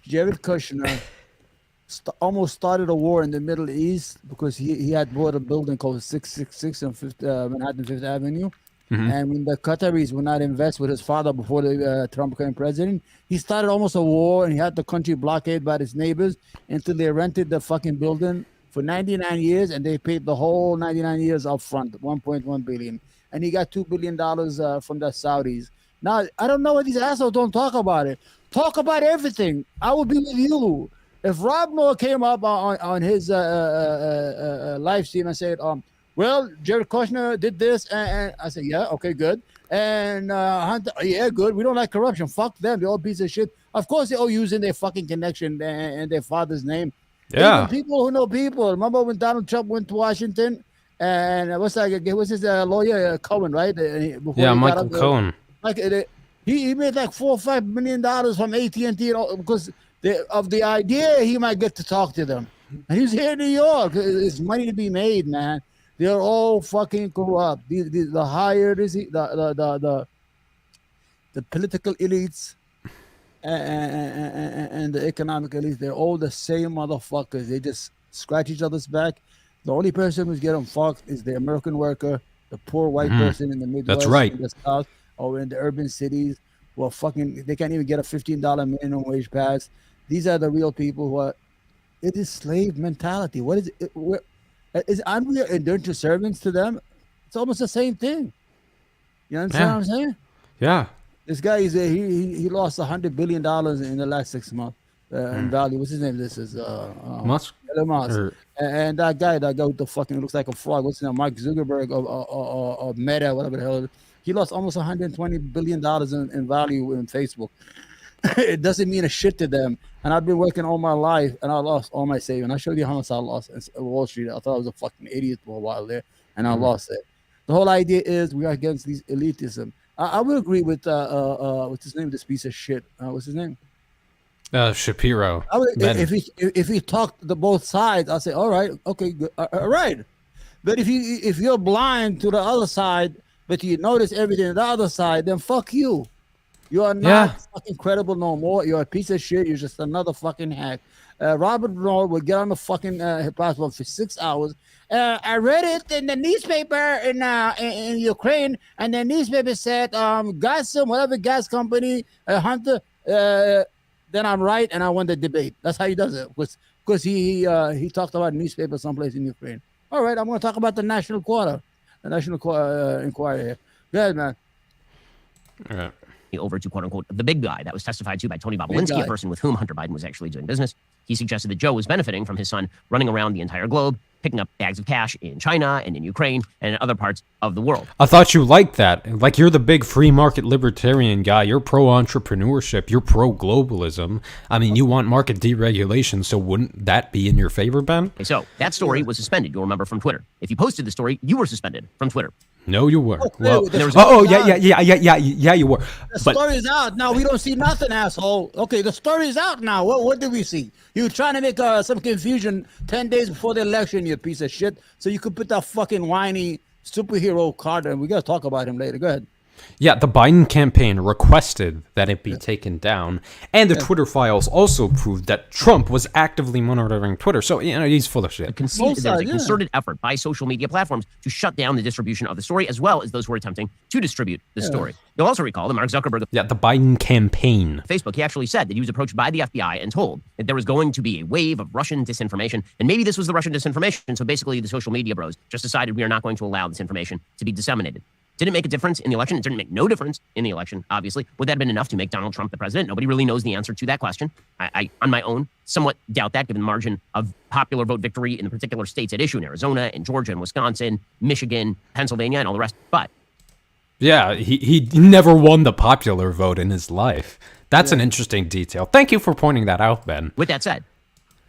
Jared Kushner almost started a war in the Middle East because he had bought a building called 666 on Manhattan Fifth Avenue. Mm-hmm. And when the Qataris would not invest with his father before the Trump became president, he started almost a war, and he had the country blockaded by his neighbors until they rented the fucking building for 99 years, and they paid the whole 99 years up front, $1.1 billion. And he got $2 billion from the Saudis. Now, I don't know why these assholes don't talk about it. Talk about everything. I would be with you. If Rob Noah came up on his live stream and said, well, Jared Kushner did this, and I said, yeah, okay, good. And Hunter, yeah, good. We don't like corruption. Fuck them. They're all pieces of shit. Of course, they're all using their fucking connection and their father's name. Yeah. Even people who know people. Remember when Donald Trump went to Washington? And what's his lawyer, Cohen, right? Michael Cohen. He made like $4 or $5 million from AT&T because of the idea he might get to talk to them. And he's here in New York. There's money to be made, man. They're all fucking corrupt. The higher the political elites and the economic elites, they're all the same motherfuckers. They just scratch each other's back. The only person who's getting fucked is the American worker, the poor white person in the Midwest, that's right, in the South, or in the urban cities. Well, they can't even get a $15 minimum wage pass. These are the real people who are. It is slave mentality. What is it? Is unreal indentured servants to them? It's almost the same thing. You understand what I'm saying? Yeah. This guy he lost $100 billion in the last 6 months in value. What's his name? This is Musk. Elon Musk. And that guy with the fucking looks like a frog. What's his name? Mark Zuckerberg of Meta, whatever the hell. He lost almost $120 billion in value in Facebook. It doesn't mean a shit to them. And I've been working all my life, and I lost all my savings. I showed you how much I lost at Wall Street. I thought I was a fucking idiot for a while there, and I lost it. The whole idea is we are against these elitism. I would agree with what's his name? This piece of shit. What's his name? Shapiro. If he talked to both sides, I'll say, all right, okay, good, all right. But if you're blind to the other side, but you notice everything on the other side, then fuck you. You are not fucking credible no more. You're a piece of shit. You're just another fucking hack. Robert Mueller would get on the fucking platform for 6 hours. I read it in the newspaper in Ukraine, and the newspaper said, Gazprom, whatever gas company, Hunter, then I'm right, and I won the debate. That's how he does it, because he talked about newspaper someplace in Ukraine. All right, I'm going to talk about the National Inquiry here. Go ahead, man. All right. Over to quote-unquote the big guy that was testified to by Tony Bobolinsky, a person with whom Hunter Biden was actually doing business. He suggested that Joe was benefiting from his son running around the entire globe, picking up bags of cash in China and in Ukraine and in other parts of the world. I thought you liked that. Like, you're the big free market libertarian guy. You're pro-entrepreneurship. You're pro-globalism. I mean, you want market deregulation, so wouldn't that be in your favor, Ben? Okay, so that story was suspended, you'll remember, from Twitter. If you posted the story, you were suspended from Twitter. No, you were. Well, yeah, you were. The story's out now. We don't see nothing, asshole. Okay, the story's out now. What did we see? You were trying to make some confusion 10 days before the election, you piece of shit, so you could put that fucking whiny superhero card, and we got to talk about him later. Go ahead. Yeah, the Biden campaign requested that it be taken down, and the Twitter files also proved that Trump was actively monitoring Twitter. So, he's full of shit. There was a concerted effort by social media platforms to shut down the distribution of the story, as well as those who were attempting to distribute the story. You'll also recall that Mark Zuckerberg, the Biden campaign, Facebook, he actually said that he was approached by the FBI and told that there was going to be a wave of Russian disinformation, and maybe this was the Russian disinformation. So basically, the social media bros just decided we are not going to allow this information to be disseminated. Did it make a difference in the election? It didn't make no difference in the election, obviously. Would that have been enough to make Donald Trump the president? Nobody really knows the answer to that question. I on my own, somewhat doubt that, given the margin of popular vote victory in the particular states at issue in Arizona and Georgia and Wisconsin, Michigan, Pennsylvania, and all the rest. But yeah, he never won the popular vote in his life. That's an interesting detail. Thank you for pointing that out, Ben. With that said,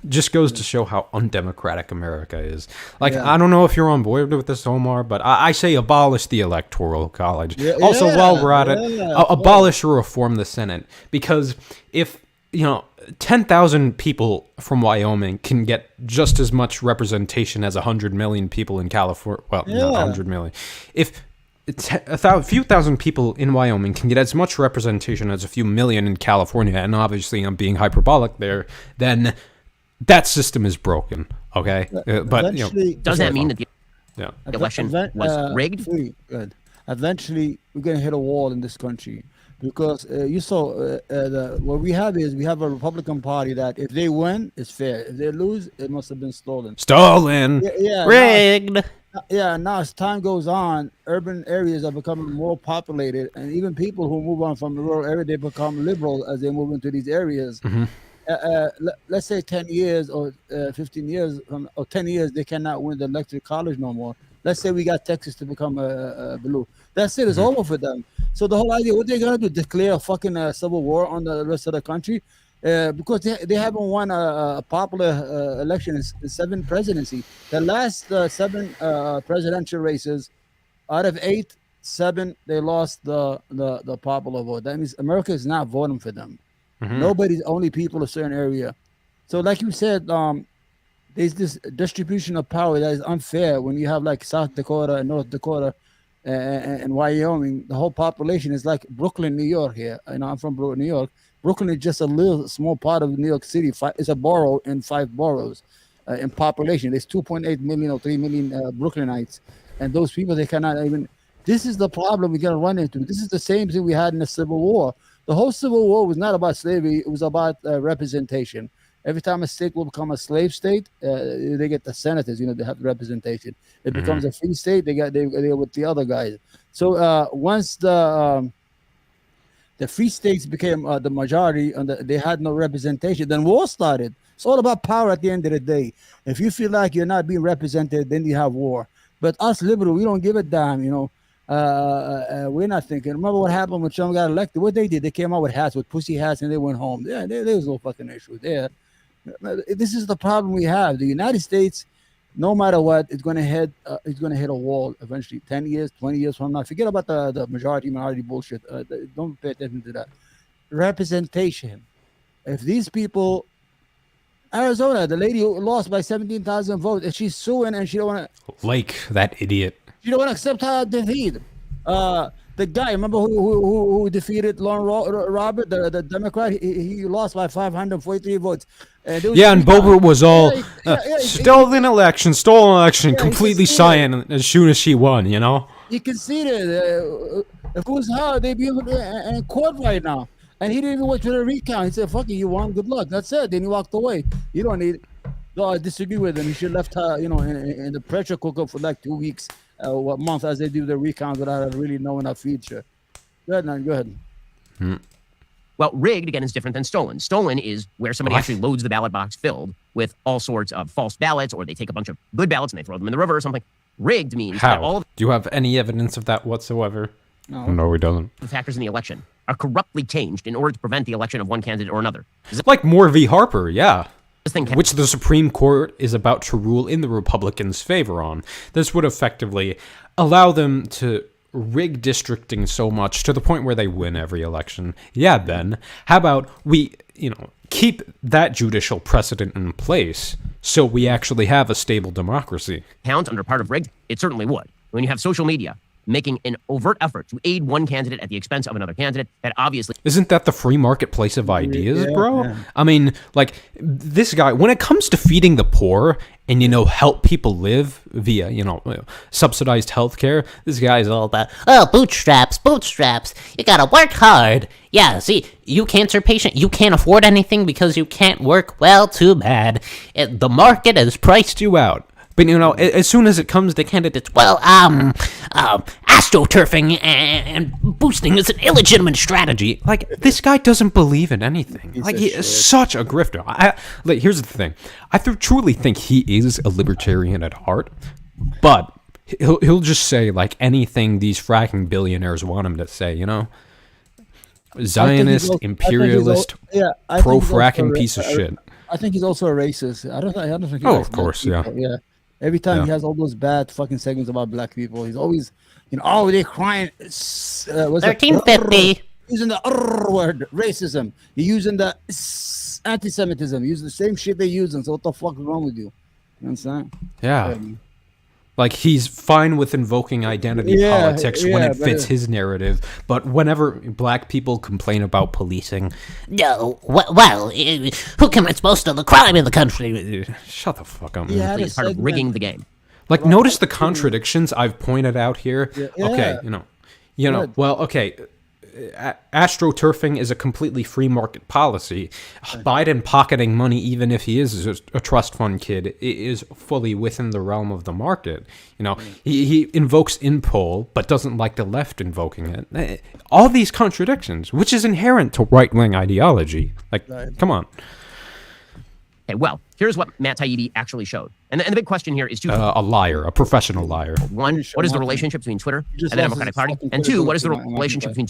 just goes to show how undemocratic America is. Like, I don't know if you're on board with this, Omar, but I say abolish the Electoral College. Also, while we're at it, abolish or reform the Senate. Because if, 10,000 people from Wyoming can get just as much representation as 100 million people in California. Well, not 100 million. If a few thousand people in Wyoming can get as much representation as a few million in California, and obviously I'm being hyperbolic there, then that system is broken, okay? But does that mean that the election was rigged? Good. Eventually, we're going to hit a wall in this country because you saw what we have a Republican Party that if they win, it's fair. If they lose, it must have been stolen. Rigged. Now as time goes on, urban areas are becoming more populated, and even people who move on from the rural area, they become liberal as they move into these areas. Mm-hmm. Let's say 10 years or 15 years or 10 years, they cannot win the electoral college no more. Let's say we got Texas to become blue. That's it. It's over for them. So the whole idea, what they're going to do, declare a fucking civil war on the rest of the country? Because they haven't won a popular election in 7 presidency. The last 7 presidential races, out of 8, 7, they lost the popular vote. That means America is not voting for them. Mm-hmm. Nobody's, only people a certain area. So like you said, there's this distribution of power that is unfair when you have like South Dakota and North Dakota and Wyoming. The whole population is like Brooklyn, New York here. I'm from New York. Brooklyn is just a little small part of New York City. It's a borough in 5 boroughs in population. There's 2.8 million or 3 million Brooklynites. And those people, they cannot even... This is the problem we're going to run into. This is the same thing we had in the Civil War. The whole Civil War was not about slavery. It was about representation. Every time a state will become a slave state, they get the senators. They have representation. It becomes a free state. They get with the other guys. So once the free states became the majority and they had no representation, then war started. It's all about power at the end of the day. If you feel like you're not being represented, then you have war. But us liberal, we don't give a damn. We're not thinking. Remember what happened when Trump got elected? What they did, they came out with hats, with pussy hats, and they went home. Yeah, there was no fucking issue there. This is the problem we have. The United States, no matter what, it's going to hit a wall eventually. 10 years, 20 years from now. Forget about the minority bullshit. Don't pay attention to that. Representation. If these people, Arizona, the lady who lost by 17,000 votes, and she's suing, and she don't want to. Like that idiot. You don't want to accept her defeat. The guy, remember who defeated Lauren Robert, the Democrat? He lost by 543 votes. Yeah, and Boebert was all stolen election, completely silent as soon as she won, you know? He conceded. If it was her, they'd be in court right now. And he didn't even wait for the recount. He said, fuck it, you won, good luck. That's it. Then he walked away. You don't need it. No, I disagree with him. He should have left her, in the pressure cooker for like 2 weeks, a month, as they do the recount without really knowing her future. Go ahead. Well, rigged, again, is different than stolen. Stolen is where somebody actually loads the ballot box filled with all sorts of false ballots, or they take a bunch of good ballots and they throw them in the river or something. Rigged means that all of Do you have any evidence of that whatsoever? No, we don't. the factors in the election are corruptly changed in order to prevent the election of one candidate or another. Like Moore v. Harper, yeah. This thing Which the Supreme Court is about to rule in the Republicans' favor on. This would effectively allow them to rig districting so much to the point where they win every election. Yeah, Ben, how about we, keep that judicial precedent in place so we actually have a stable democracy? count under part of rigged? It certainly would. When you have social media making an overt effort to aid one candidate at the expense of another candidate, that obviously... Isn't that the free marketplace of ideas, bro? Yeah. I mean, like, this guy, when it comes to feeding the poor and, help people live via, subsidized healthcare, this guy's all about, bootstraps. You gotta work hard. Yeah, see, you cancer patient, you can't afford anything because you can't work. Well, too bad. The market has priced you out. But, as soon as it comes to candidates, astroturfing and boosting is an illegitimate strategy. Like, this guy doesn't believe in anything. Like, he is such a grifter. Here's the thing. I truly think he is a libertarian at heart, but he'll just say, like, anything these fracking billionaires want him to say, Zionist, imperialist, pro-fracking piece of shit. I think he's also a racist. I don't think he of course, yeah. Yeah. Every time he has all those bad fucking segments about black people, he's always, they're crying. 1350. Using the word, racism. You're using the anti-Semitism. You're using the same shit they're using. So what the fuck is wrong with you? You understand? Yeah. Like, he's fine with invoking identity politics when it fits his narrative, but whenever black people complain about policing... No, who commits most of the crime in the country? Shut the fuck up, man. it's part of rigging the game. Like, notice the contradictions I've pointed out here? Yeah. Okay, astroturfing is a completely free market policy. Biden pocketing money, even if he is a trust fund kid, is fully within the realm of the market. He invokes Impol, but doesn't like the left invoking it. All these contradictions, which is inherent to right-wing ideology. Like, come on. Okay, well, here's what Matt Taibbi actually showed. And the big question here is two. A liar, a professional liar. One, what is the relationship between Twitter and the Democratic Party? And two, what is the relationship between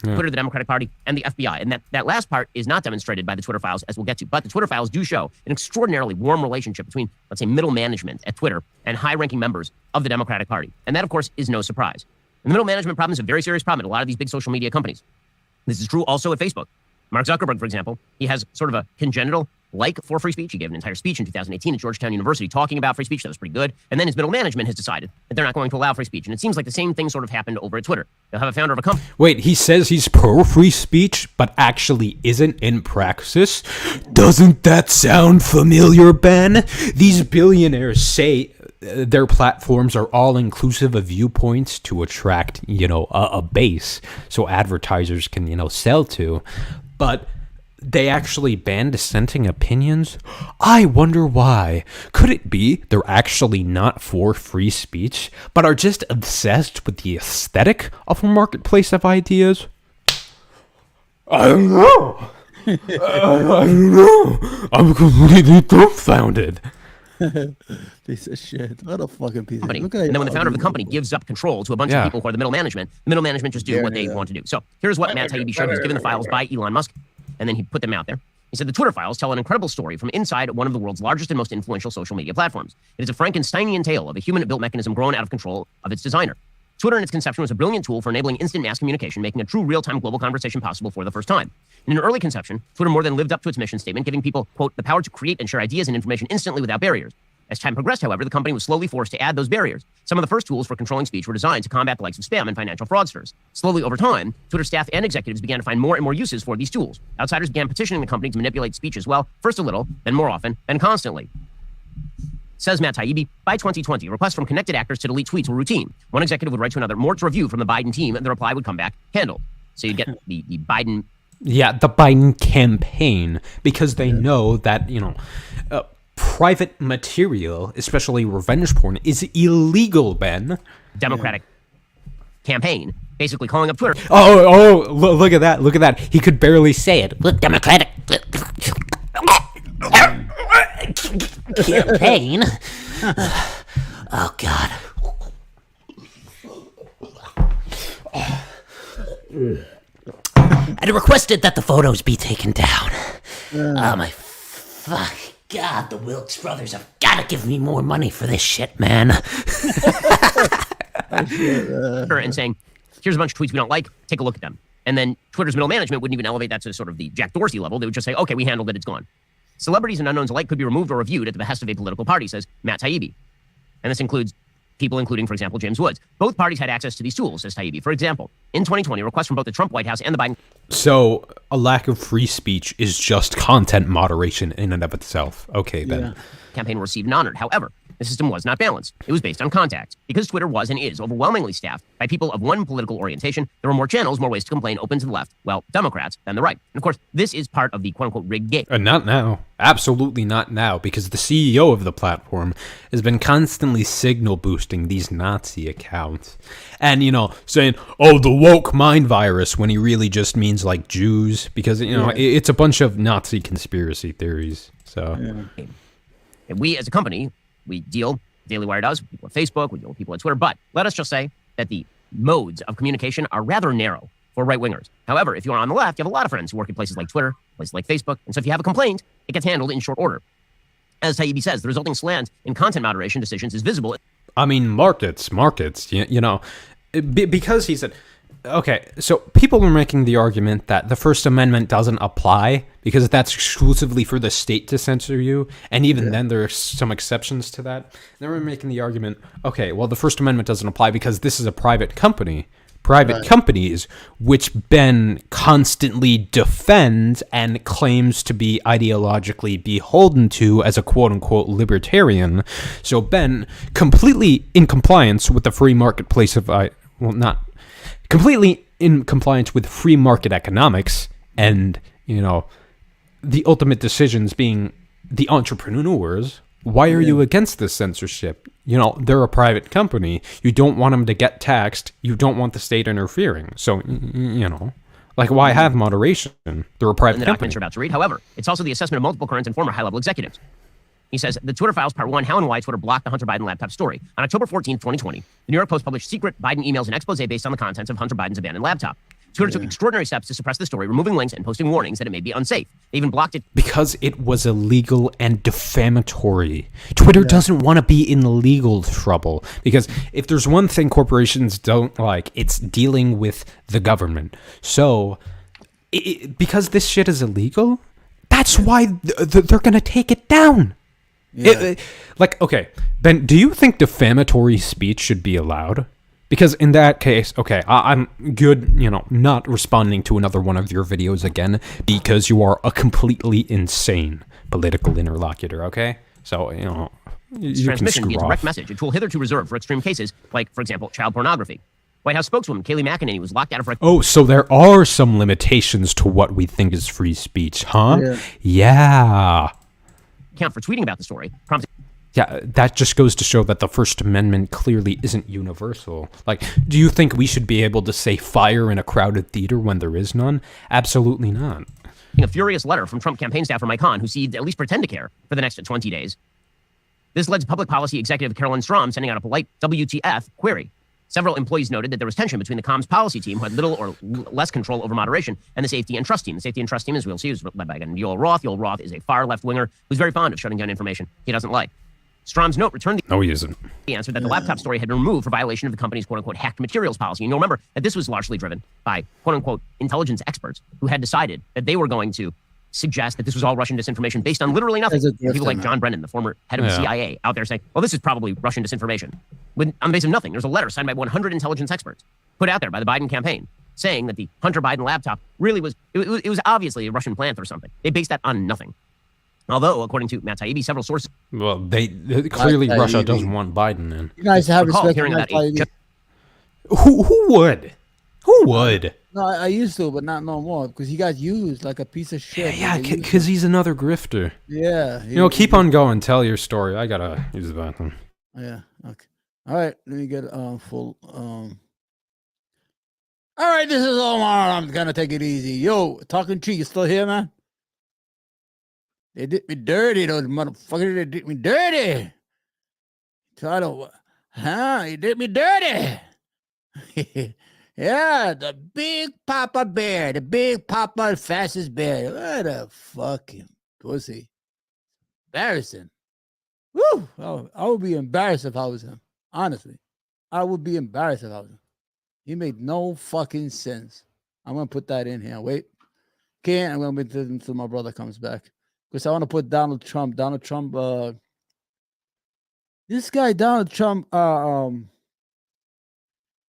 Twitter, the Democratic Party, and the FBI? And that last part is not demonstrated by the Twitter files, as we'll get to. But the Twitter files do show an extraordinarily warm relationship between, let's say, middle management at Twitter and high-ranking members of the Democratic Party. And that, of course, is no surprise. And the middle management problem is a very serious problem at a lot of these big social media companies. This is true also at Facebook. Mark Zuckerberg, for example, he has sort of a congenital like for free speech. He gave an entire speech in 2018 at Georgetown University talking about free speech. That was pretty good. And then his middle management has decided that they're not going to allow free speech. And it seems like the same thing sort of happened over at Twitter. They'll have a founder of a company. Wait, he says he's pro-free speech, but actually isn't in praxis? Doesn't that sound familiar, Ben? These billionaires say their platforms are all inclusive of viewpoints to attract, a base so advertisers can, sell to. But they actually ban dissenting opinions? I wonder why. Could it be they're actually not for free speech, but are just obsessed with the aesthetic of a marketplace of ideas? I don't know. I don't know. I'm completely dumbfounded. Piece of shit. What a fucking piece of shit. And then when the founder of the company gives up control to a bunch of people who are the middle management just do what they want to do. So here's what Matt Taibbi showed. He's given the files by Elon Musk, and then he put them out there. He said the Twitter files tell an incredible story from inside one of the world's largest and most influential social media platforms. It is a Frankensteinian tale of a human-built mechanism grown out of control of its designer. Twitter in its conception was a brilliant tool for enabling instant mass communication, making a true real-time global conversation possible for the first time. In an early conception, Twitter more than lived up to its mission statement, giving people, quote, the power to create and share ideas and information instantly without barriers. As time progressed, however, the company was slowly forced to add those barriers. Some of the first tools for controlling speech were designed to combat the likes of spam and financial fraudsters. Slowly over time, Twitter staff and executives began to find more and more uses for these tools. Outsiders began petitioning the company to manipulate speech as well, first a little, then more often, then constantly. Says Matt Taibbi, by 2020, requests from connected actors to delete tweets were routine. One executive would write to another, Mort's review from the Biden team, and the reply would come back handled. So you'd get the Biden... Yeah, the Biden campaign, because they know that, private material, especially revenge porn, is illegal, Ben. Democratic campaign, basically calling up Twitter. Look at that. Look at that. He could barely say it. Look, Democratic campaign. Oh, God. I requested that the photos be taken down. Oh, my fuck. God, the Wilkes brothers have got to give me more money for this shit, man. And saying, here's a bunch of tweets we don't like, take a look at them. And then Twitter's middle management wouldn't even elevate that to sort of the Jack Dorsey level. They would just say, okay, we handled it, it's gone. Celebrities and unknowns alike could be removed or reviewed at the behest of a political party, says Matt Taibbi. And this includes people including, for example, James Woods. Both parties had access to these tools, says Taibbi. For example, in 2020, requests from both the Trump White House and the Biden... So, a lack of free speech is just content moderation in and of itself. Okay, Ben. Campaign received and honored. However, the system was not balanced. It was based on contact. Because Twitter was and is overwhelmingly staffed by people of one political orientation, there were more channels, more ways to complain open to the left, well, Democrats, than the right. And of course, this is part of the quote-unquote rigged game. Not now. Absolutely not now, because the CEO of the platform has been constantly signal boosting these Nazi accounts. And, saying, oh, the woke mind virus, when he really just means, like, Jews, because, it's a bunch of Nazi conspiracy theories. So, And we, as a company, we deal, Daily Wire does, with people at Facebook, we deal with people at Twitter, but let us just say that the modes of communication are rather narrow for right-wingers. However, if you are on the left, you have a lot of friends who work at places like Twitter, places like Facebook, and so if you have a complaint, it gets handled in short order. As Taibbi says, the resulting slant in content moderation decisions is visible. I mean, markets, because he said, okay, so people were making the argument that the First Amendment doesn't apply because that's exclusively for the state to censor you, and even then there are some exceptions to that. They were making the argument, okay, well, the First Amendment doesn't apply because this is a private company. Private companies, which Ben constantly defends and claims to be ideologically beholden to as a quote-unquote libertarian. So Ben, completely in compliance with the free marketplace of, not completely in compliance with free market economics and, the ultimate decisions being the entrepreneurs. Why are you against this censorship? They're a private company. You don't want them to get taxed. You don't want the state interfering. So, why have moderation? They're a private the company. Documents you're about to read. However, it's also the assessment of multiple current and former high-level executives. He says, the Twitter Files Part 1, How and Why Twitter Blocked the Hunter Biden Laptop Story. On October 14, 2020, the New York Post published secret Biden emails and expose based on the contents of Hunter Biden's abandoned laptop. Twitter took extraordinary steps to suppress the story, removing links and posting warnings that it may be unsafe. They even blocked it because it was illegal and defamatory. Twitter doesn't want to be in legal trouble, because if there's one thing corporations don't like, it's dealing with the government. So, because this shit is illegal, that's why they're going to take it down. Okay, Ben, do you think defamatory speech should be allowed? Because in that case, okay, I'm good, not responding to another one of your videos again, because you are a completely insane political interlocutor, okay? So, you transmission can via screw direct off. message, a tool hitherto reserved for extreme cases, like, for example, child pornography. White House spokeswoman Kayleigh McEnany was locked out of... Oh, so there are some limitations to what we think is free speech, huh? Yeah. Account for tweeting about the story, prompting... Yeah, that just goes to show that the First Amendment clearly isn't universal. Do you think we should be able to say fire in a crowded theater when there is none? Absolutely not. A furious letter from Trump campaign staffer Mike Hahn, who seemed at least pretend to care for the next 20 days. This led to public policy executive Carolyn Strom sending out a polite WTF query. Several employees noted that there was tension between the comms policy team, who had little or less control over moderation, and the safety and trust team. The safety and trust team, as we'll see, is led by Yoel Roth. Yoel Roth is a far left-winger who's very fond of shutting down information he doesn't like. Strom's note returned No, he isn't. the answer that the laptop story had been removed for violation of the company's quote-unquote hacked materials policy. And you'll remember that this was largely driven by quote-unquote intelligence experts who had decided that they were going to suggest that this was all Russian disinformation based on literally nothing. People like John Brennan, the former head of the CIA, out there saying, well, this is probably Russian disinformation. On the basis of nothing. There's a letter signed by 100 intelligence experts put out there by the Biden campaign saying that the Hunter Biden laptop really was, it was obviously a Russian plant or something. They based that on nothing. Although, according to Matt Taibbi, several sources... Well, they clearly Russia doesn't want Biden in. You guys have respect for Matt Taibbi. Who would? Who would? No, I used to, but not no more because he got used like a piece of shit. Yeah, because he's another grifter. Yeah. Keep on going. Tell your story. I gotta use the bathroom. Yeah. Okay. All right. Let me get full. All right. This is Omar. I'm gonna take it easy. Yo, talking to you still here, man? They did me dirty, those motherfuckers. They did me dirty. They did me dirty. Yeah, the big Papa Bear, the big Papa fastest bear. What a fucking pussy. Embarrassing. Woo! I would be embarrassed if I was him. Honestly. I would be embarrassed if I was him. He made no fucking sense. I'm going to put that in here. Wait. Can't. I'm going to wait until my brother comes back. Because I want to put Donald Trump. This guy, Donald Trump,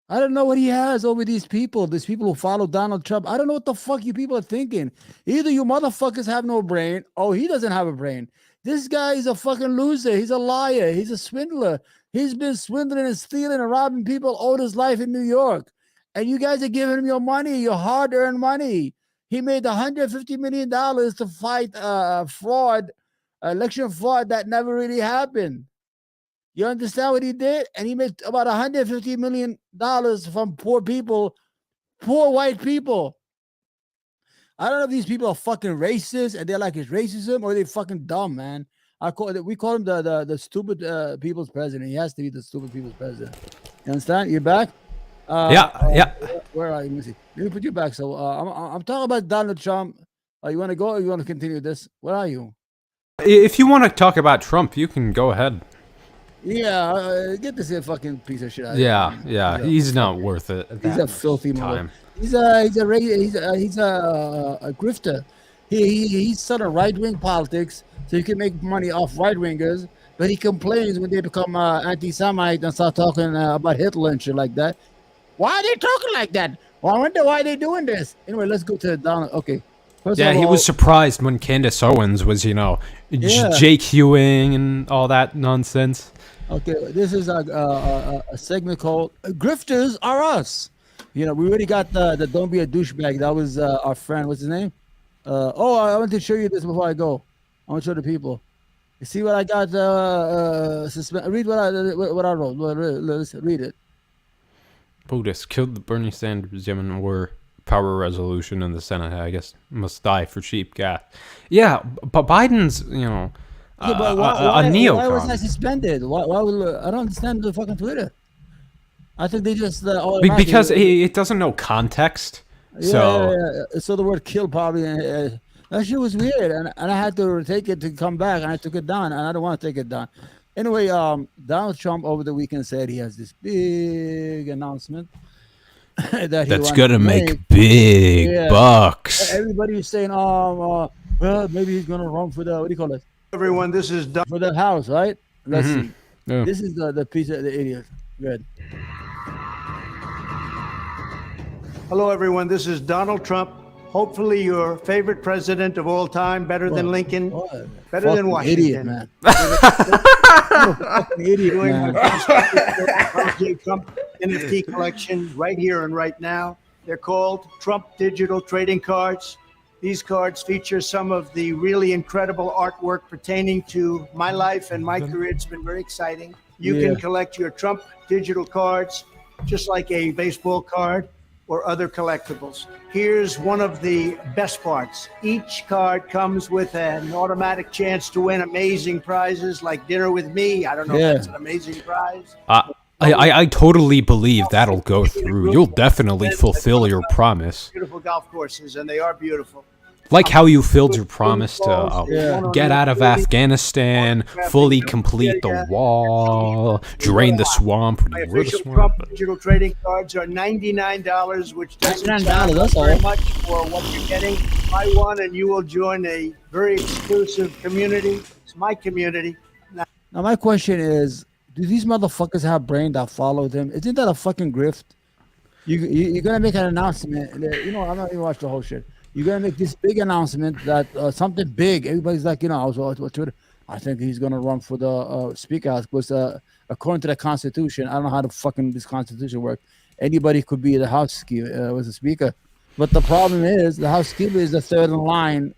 I don't know what he has over these people who follow Donald Trump. I don't know what the fuck you people are thinking. Either you motherfuckers have no brain, or he doesn't have a brain. This guy is a fucking loser. He's a liar. He's a swindler. He's been swindling and stealing and robbing people all his life in New York. And you guys are giving him your money, your hard-earned money. He made $150 million to fight fraud, election fraud that never really happened. You understand what he did? And he made about $150 million from poor people, poor white people. I don't know if these people are fucking racist and they're like it's racism or they fucking dumb, man. We call him the stupid people's president. He has to be the stupid people's president. You understand? You back? Yeah. Where are you? Let me put you back. So I'm talking about Donald Trump. You want to go or you want to continue this? Where are you? If you want to talk about Trump, you can go ahead. Yeah, get this fucking piece of shit out of here. Yeah, he's not fucking, worth it. He's a filthy time. He's a grifter. He's sort of right-wing politics, so he can make money off right-wingers, but he complains when they become anti-Semite and start talking about Hitler and shit like that. Why are they talking like that? Well, I wonder why they're doing this. Anyway, let's go to Donald. Okay. First of all, he was surprised when Candace Owens was, JQing and all that nonsense. Okay, this is a segment called "Grifters Are Us." We already got the "Don't Be a Douchebag." That was our friend. What's his name? I want to show you this before I go. I want to show the people. You see what I got? Read what I wrote. Listen, read it. POTUS killed the Bernie Sanders Yemen war power resolution in the Senate. I guess must die for cheap gas. Yeah, but Biden's, but why neocon. Why was I suspended? Why I don't understand the fucking Twitter. I think they just because it doesn't know context. Yeah. So the word "kill" probably that shit was weird, and I had to take it to come back, and I took it down, and I don't want to take it down. Anyway, Donald Trump over the weekend said he has this big announcement that's gonna make big bucks. Everybody is saying, well, maybe he's gonna run for the what do you call it? Everyone, this is for the House, right? Let's see. Yeah. This is the piece of the idiot. Good. Hello, everyone. This is Donald Trump. Hopefully, your favorite president of all time, better than Lincoln, better than Washington. Idiot, man. Idiot, man. Trump NFT collection right here and right now. They're called Trump Digital Trading Cards. These cards feature some of the really incredible artwork pertaining to my life and my career. It's been very exciting. You can collect your Trump digital cards just like a baseball card or other collectibles. Here's one of the best parts. Each card comes with an automatic chance to win amazing prizes like dinner with me. I don't know if that's an amazing prize. I totally believe that'll go through. You'll definitely fulfill your promise. Beautiful golf courses, and they are beautiful. Like how you filled your promise to get out of Afghanistan, fully complete the wall, drain the swamp. My official Trump digital trading cards are $99, which doesn't sound like very much for what you're getting. Buy one and you will join a very exclusive community. It's my community. Now my question is, do these motherfuckers have brain that follow them? Isn't that a fucking grift? You're gonna make an announcement. I'm not even watching the whole shit. You're gonna make this big announcement that something big. Everybody's like, I was on Twitter. I think he's gonna run for the speaker house because according to the Constitution, I don't know how the fucking this Constitution works. Anybody could be the House was a speaker, but the problem is the House Speaker is the third in line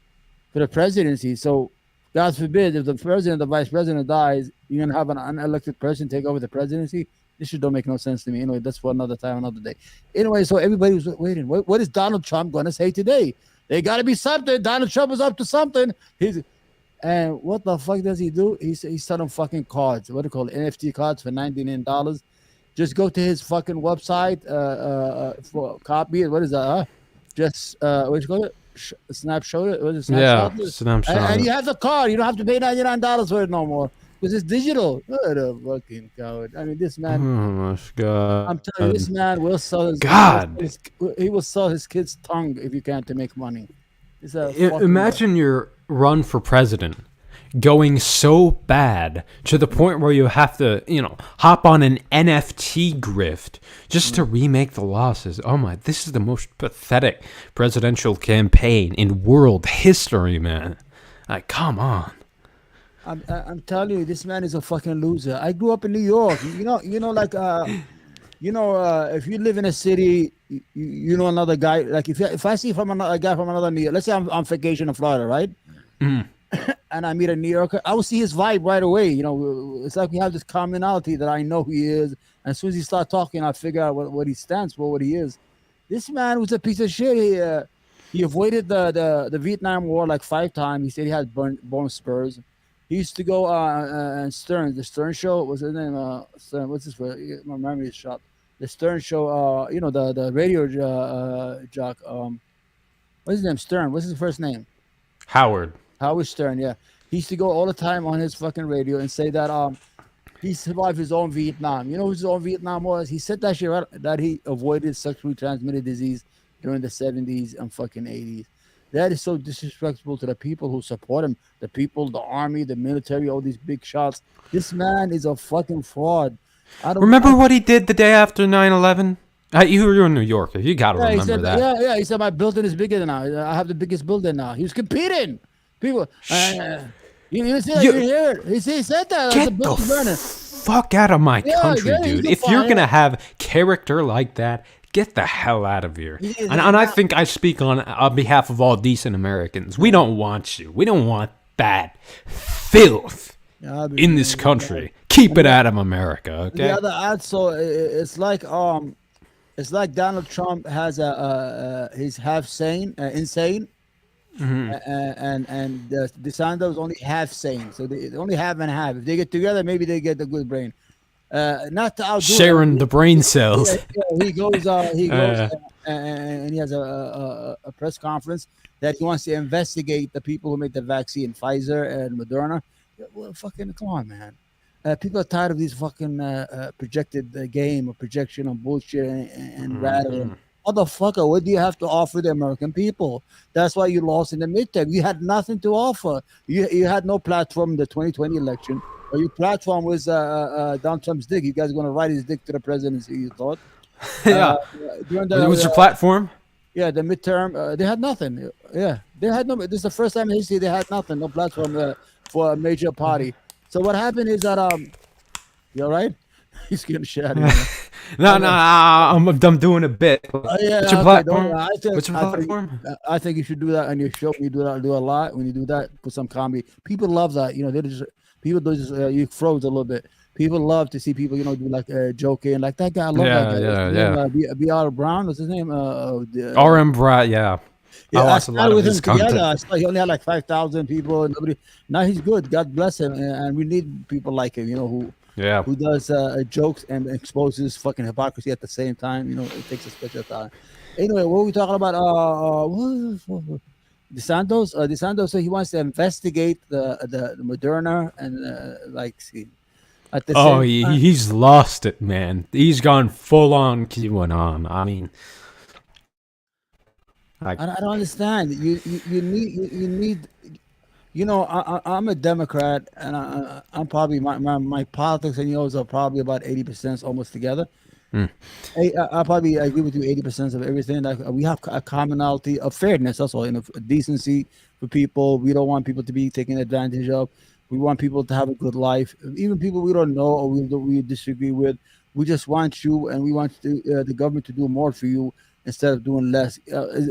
for the presidency. So, God forbid, if the president, the vice president dies, you're gonna have an unelected person take over the presidency. This shit don't make no sense to me. Anyway, that's for another time, another day. Anyway, so everybody was waiting. What is Donald Trump going to say today? They got to be something. Donald Trump is up to something. And what the fuck does he do? He's selling fucking cards. What do you call it? NFT cards for $99. Just go to his fucking website for copy it. What is that? What you call it? Snapshot it. What is it? Yeah, snapshot. And you have the card. You don't have to pay $99 for it no more. Because it's digital. What a fucking coward. I mean, this man. Oh my God. I'm telling you, this man will sell his. He will sell his kid's tongue if you can to make money. Imagine your run for president going so bad to the point where you have to, hop on an NFT grift just to remake the losses. Oh my, this is the most pathetic presidential campaign in world history, man. Like, come on. I'm telling you, this man is a fucking loser. I grew up in New York. If you live in a city, you know another guy. Like if I see a guy from another New York, let's say I'm on vacation in Florida, right? Mm. And I meet a New Yorker, I will see his vibe right away. It's like we have this commonality that I know who he is. And as soon as he starts talking, I figure out what he stands for, what he is. This man was a piece of shit. He avoided the Vietnam War like 5 times. He said he had bone spurs. He used to go and Stern, the Stern Show. What's his name? Stern. What's his? My memory is shot. The Stern Show. The radio jock. What's his name? Stern. What's his first name? Howard Stern. Yeah. He used to go all the time on his fucking radio and say that he survived his own Vietnam. You know who his own Vietnam was? He said that shit right, that he avoided sexually transmitted disease during the 70s and fucking 80s. That is so disrespectful to the people who support him. The people, the army, the military, all these big shots. This man is a fucking fraud. Remember what he did the day after 9/11? You were in New York. You got to remember that. Yeah. He said, my building is bigger than now. I have the biggest building now. He was competing. People. You see that? You hear it. He said that. Get the fuck out of my country, dude. If you're going to have character like that, get the hell out of here. And I think I speak on behalf of all decent Americans. We don't want you. We don't want that filth in this country. Keep it out of America, okay? The other ad, so it's like Donald Trump has he's half sane, insane, and DeSantis is only half sane. So they only half and half. If they get together, maybe they get the good brain. Not to outdo sharing the brain cells. He goes and he has a press conference that he wants to investigate the people who made the vaccine, Pfizer and Moderna. Well, fucking come on, man. People are tired of these fucking projected game or projection and bullshit and rattle. Motherfucker, what do you have to offer the American people? That's why you lost in the midterm. You had nothing to offer. You had no platform in the 2020 election. Or your platform was Donald Trump's dick. You guys are going to ride his dick to the presidency, you thought? Yeah. It was your platform? Yeah, the midterm. They had nothing. Yeah, they had no. This is the first time in history they had nothing, no platform for a major party. So what happened is that you all right? He's getting shit out of here. No, I'm doing a bit. What's your platform? What's your platform? I think you should do that on your show. You do a lot. When you do that, put some comedy. People love that. They just people do just you froze a little bit. People love to see people, do like joking, like that guy. I love that guy. B.R. Brown, what's his name? R.M. Brown, yeah. I watched a lot of his content. He only had like 5,000 people. And nobody. Now he's good. God bless him, and we need people like him. Who does jokes and exposes fucking hypocrisy at the same time. It takes a special time. Anyway, what were we talking about? DeSantos, so he wants to investigate the Moderna and like see at the Oh, same time. he's lost it, man. He's gone full on QAnon. I mean, I don't understand. You need. I'm a Democrat, and I'm probably my politics and yours are probably about 80% almost together. I probably agree with you 80% of everything. Like we have a commonality of fairness, that's all, decency for people. We don't want people to be taken advantage of. We want people to have a good life, even people we don't know or we disagree with. We just want you, and we want the government to do more for you instead of doing less.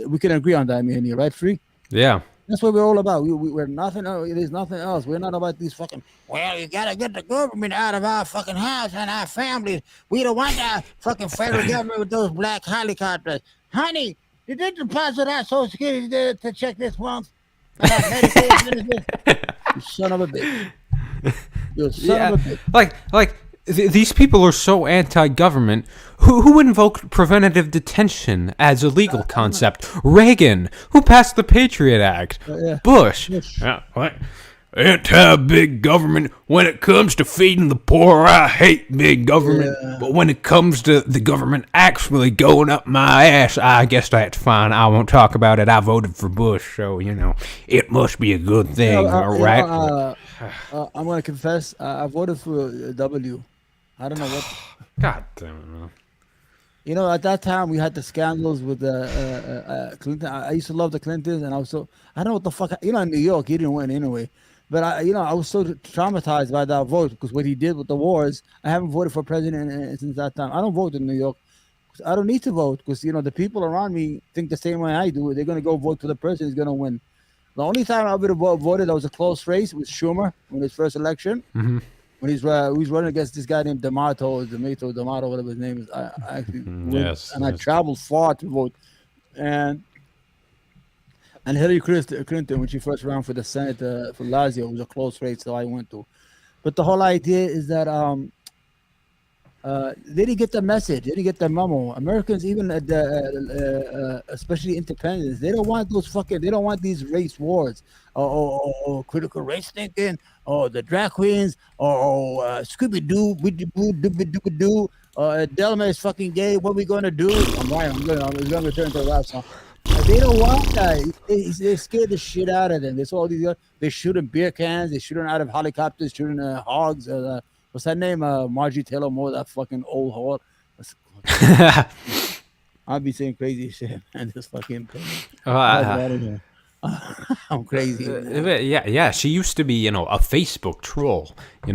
We can agree on that, me and you, right, Free? yeah. That's what we're all about. We're nothing. There's nothing else. We're not about these fucking. Well, you gotta get the government out of our fucking house and our families. We don't want that fucking federal government with those black helicopters. Honey, you did deposit our Social Security to check this once. And our medication. You son of a bitch. You son of a bitch. Like these people are so anti-government. Who invoked preventative detention as a legal concept? Reagan. Who passed the Patriot Act? Bush. What? Anti-big government. When it comes to feeding the poor, I hate big government. Yeah. But when it comes to the government actually going up my ass, I guess that's fine. I won't talk about it. I voted for Bush, so, it must be a good thing, all right? I'm going to confess, I voted for W. I don't know what. God damn it. At that time we had the scandals with Clinton. I used to love the Clintons, and I don't know what the fuck. In New York, he didn't win anyway. But I was so traumatized by that vote because what he did with the wars. I haven't voted for president since that time. I don't vote in New York. I don't need to vote because the people around me think the same way I do. They're gonna go vote for the president who's gonna win. The only time I would have voted that was a close race with Schumer in his first election. Mm-hmm. When he's running against this guy named D'Amato, whatever his name is. I actually went, I traveled far to vote, and Hillary Clinton when she first ran for the Senate for Lazio was a close race, so I went to. But the whole idea is that they didn't get the message, they didn't get the memo. Americans, even at especially independents, they don't want they don't want these race wars or critical race thinking. Oh, the drag queens, Scooby-Doo, doo, Delma is fucking gay. What are we gonna do? I'm gonna return to the rap song. They don't want that. They scared the shit out of them. There's all these. They shooting beer cans. They shooting out of helicopters. Shooting hogs. What's that name? Margie Taylor Moore. That fucking old whore. I'll be saying crazy shit, man. This fucking. I'm crazy. Yeah. She used to be, a Facebook troll. She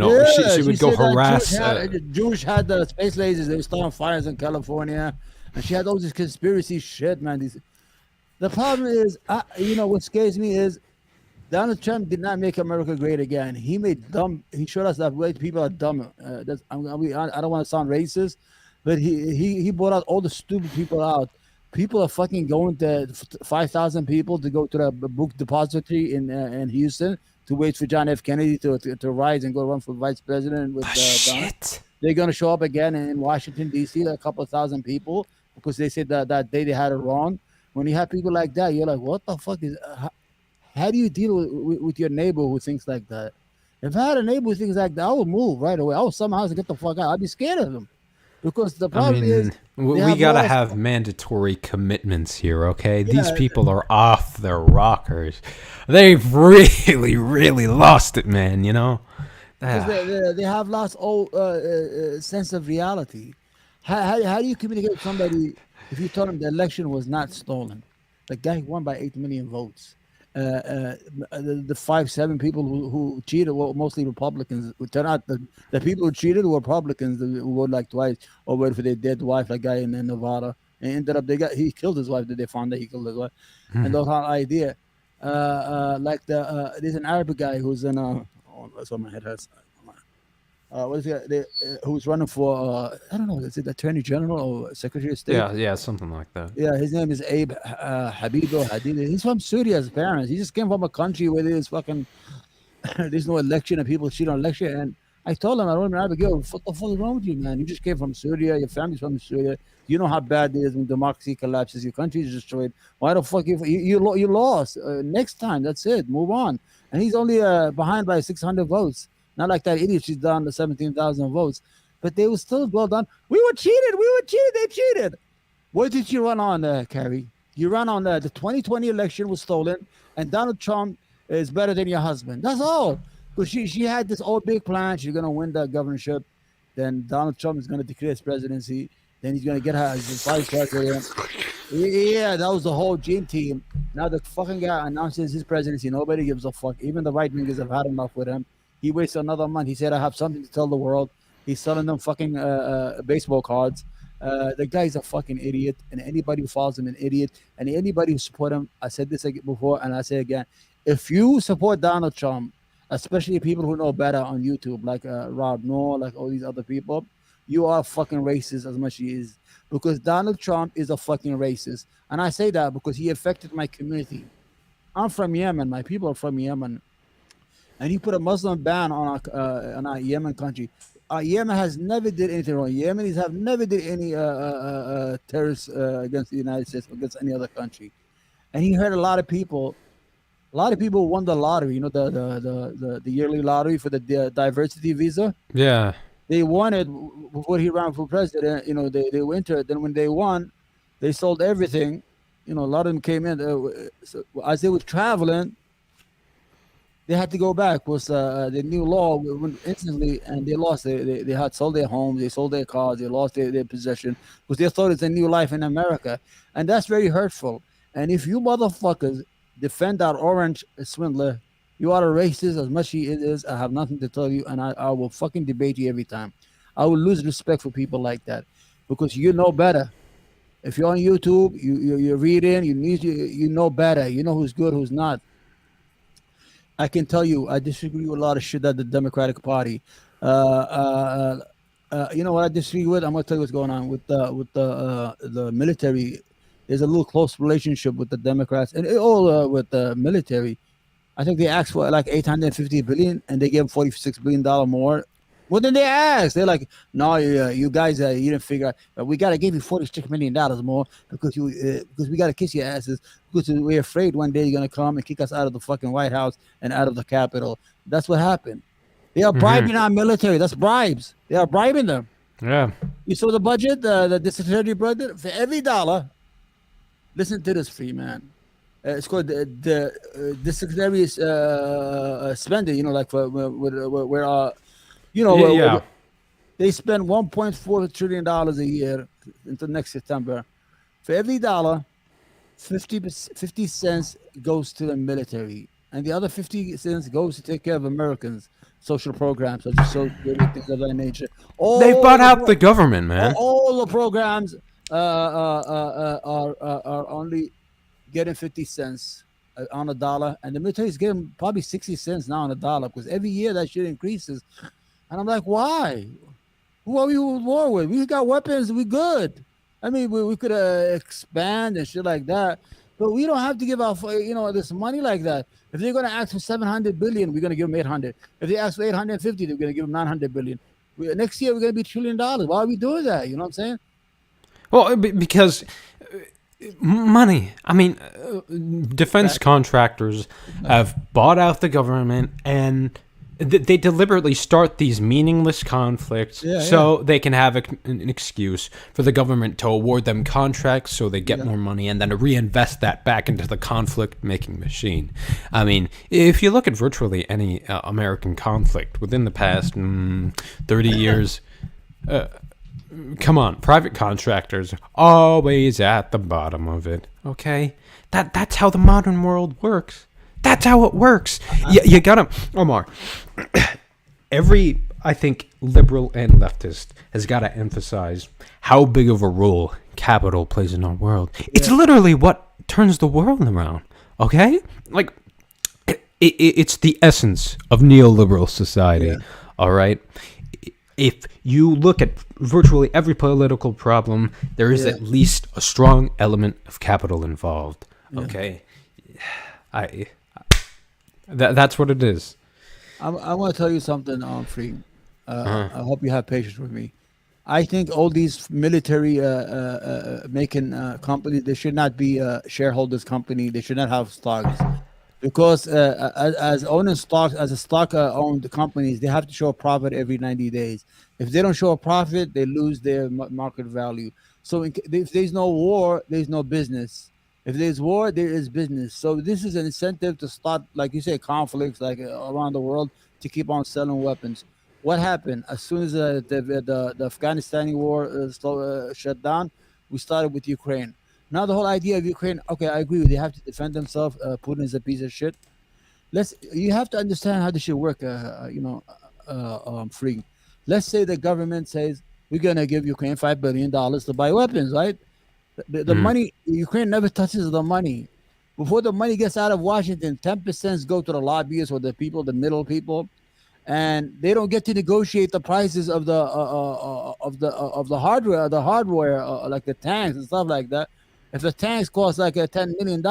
would go harass. Jewish had the space lasers. They were starting fires in California, and she had all this conspiracy shit, man. The problem is, what scares me is Donald Trump did not make America great again. He showed us that white people are dumb. I don't want to sound racist, but he brought out all the stupid people out. People are fucking going to 5,000 people to go to the book depository in Houston to wait for John F. Kennedy to rise and go run for vice president with Donald. They're going to show up again in Washington, D.C., a couple of thousand people because they said that day they had it wrong. When you have people like that, you're like, what the fuck is... How do you deal with your neighbor who thinks like that? If I had a neighbor who thinks like that, I would move right away. I would somehow get the fuck out. I'd be scared of them. Because the problem is... We got to have mandatory commitments here, okay? Yeah, these people are off their rockers. They've really, really lost it, man, Because they have lost all sense of reality. How do you communicate with somebody if you told them the election was not stolen? The guy won by 8 million votes. The 5-7 people who cheated were mostly Republicans. It turned out the people who cheated were Republicans who voted like twice or voted for their dead wife, like guy in Nevada. And ended up he killed his wife. They found that he killed his wife. And the whole idea, there's an Arab guy who's in that's what my head hurts. What is it? Who's running for? I don't know. Is it Attorney General or Secretary of State? Yeah, something like that. Yeah, his name is Abe Habib or Hadid. He's from Syria. His parents. He just came from a country where there's fucking there's no election and people cheat on election. And I told him, I don't even have a girl. What the fuck is wrong with you, man? You just came from Syria. Your family's from Syria. You know how bad it is when democracy collapses. Your country is destroyed. Why the fuck you lost? Next time, that's it. Move on. And he's only behind by 600 votes. Not like that idiot. She's down to 17,000 votes. But they were still well done. We were cheated. We were cheated. They cheated. What did you run on, Carrie? You ran on the 2020 election was stolen, and Donald Trump is better than your husband. That's all. Because she had this old big plan. She's going to win the governorship. Then Donald Trump is going to declare his presidency. Then he's going to get her as the vice president. Yeah, that was the whole dream team. Now the fucking guy announces his presidency. Nobody gives a fuck. Even the right wingers have had enough with him. He wasted another month. He said, I have something to tell the world. He's selling them fucking baseball cards. The guy's a fucking idiot, and anybody who follows him an idiot, and anybody who support him, I said this before, and I say again, if you support Donald Trump, especially people who know better on YouTube, like Rob Noor, like all these other people, you are fucking racist as much as he is, because Donald Trump is a fucking racist, and I say that because he affected my community. I'm from Yemen, my people are from Yemen, and he put a Muslim ban on our Yemen country. Yemen has never did anything wrong. Yemenis have never did any terrorists against the United States or against any other country. And he heard a lot of people won the lottery. You know, the yearly lottery for the diversity visa. Yeah. They won it before he ran for president. You know, they entered. Then when they won, they sold everything. You know, a lot of them came in. So as they were traveling, they had to go back. Was the new law went instantly, and they lost. They had sold their homes, they sold their cars, they lost their possession because they thought it's a new life in America, and that's very hurtful. And if you motherfuckers defend that orange swindler, you are a racist as much as he is. I have nothing to tell you, and I will fucking debate you every time. I will lose respect for people like that because you know better. If you're on YouTube, you're reading, you know better. You know who's good, who's not. I can tell you, I disagree with a lot of shit at the Democratic Party. You know what I disagree with? I'm gonna tell you what's going on with the military. There's a little close relationship with the Democrats and all with the military. I think they asked for like 850 billion, and they gave them $46 billion more. What did they ask? They're like, no, you guys, you didn't figure out. We gotta give you $46 million more because we gotta kiss your asses because we're afraid one day you're gonna come and kick us out of the fucking White House and out of the Capitol. That's what happened. They are bribing our military. That's bribes. They are bribing them. Yeah. You saw the budget, the secretary budget for every dollar. Listen to this, free man. It's called the secretary's spending. You know, like where you know, yeah. They spend $1.4 trillion a year until next September. For every dollar, 50 cents goes to the military, and the other 50 cents goes to take care of Americans. Social programs, such as social things of that nature. They bought out the government, man. All the programs are only getting 50 cents on a dollar, and the military is getting probably 60 cents now on a dollar because every year that shit increases. And I'm like, why? Who are we at war with? We got weapons. We good. I mean, we could expand and shit like that, but we don't have to give out, this money like that. If they're going to ask for 700 billion, we're going to give them 800. If they ask for 850, they're going to give them 900 billion. Next year, we're going to be $1 trillion. Why are we doing that? You know what I'm saying? Well, because money. I mean, defense contractors have bought out the government, and they deliberately start these meaningless conflicts so they can have an excuse for the government to award them contracts so they get more money and then to reinvest that back into the conflict-making machine. I mean, if you look at virtually any American conflict within the past 30 years, come on, private contractors are always at the bottom of it, okay? That's how the modern world works. That's how it works. You gotta, Omar, I think, liberal and leftist has got to emphasize how big of a role capital plays in our world. It's literally what turns the world around, okay? Like, it's the essence of neoliberal society, all right? If you look at virtually every political problem, there is at least a strong element of capital involved, okay? That's what it is. I want to tell you something, Free. I hope you have patience with me. I think all these military making companies, they should not be shareholders company. They should not have stocks because as owning stocks, as a stock owned companies, they have to show a profit every 90 days. If they don't show a profit, they lose their market value. So if there's no war, there's no business. If there's war, there is business. So this is an incentive to start, like you say, conflicts like around the world to keep on selling weapons. What happened as soon as the Afghanistan war shut down? We started with Ukraine. Now the whole idea of Ukraine. Okay, I agree with you. They have to defend themselves. Putin is a piece of shit. You have to understand how this should work. Free. Let's say the government says we're gonna give Ukraine $5 billion to buy weapons, right? The money, Ukraine never touches the money. Before the money gets out of Washington, 10% go to the lobbyists or the people, the middle people, and they don't get to negotiate the prices of the hardware, like the tanks and stuff like that. If the tanks cost like $10 million,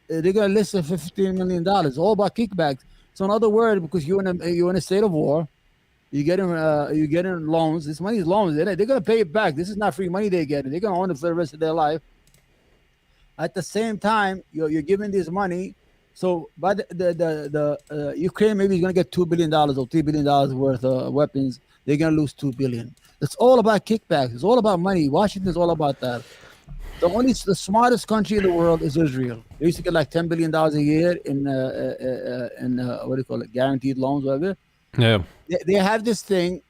they're gonna list it for $15 million. All about kickbacks. So in other words, because you're in a state of war, you're getting loans. This money is loans. They're gonna pay it back. This is not free money they're getting. They're gonna own it for the rest of their life. At the same time, you're giving this money. So by the Ukraine maybe is gonna get $2 billion or $3 billion worth of weapons. They're gonna lose $2 billion. It's all about kickbacks. It's all about money. Washington's all about that. The smartest country in the world is Israel. They used to get like $10 billion a year in what do you call it, guaranteed loans, whatever. Yeah. They have this thing.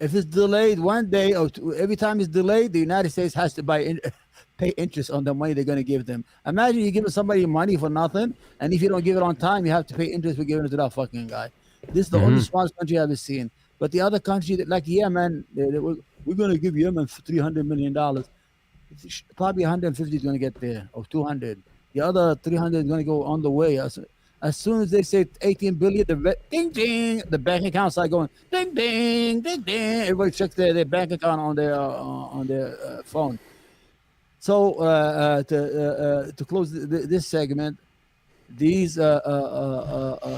If it's delayed one day or two, every time it's delayed, the United States has to pay interest on the money they're going to give them. Imagine you're giving somebody money for nothing, and if you don't give it on time, you have to pay interest for giving it to that fucking guy. This is the only smartest country I've ever seen. But the other country, like Yemen, we're going to give Yemen $300 million. Probably 150 is going to get there, or 200. The other 300 is going to go on the way. As soon as they say 18 billion, ding ding, the bank account start going ding ding ding ding. Everybody checks their bank account on their phone. So to close this segment, these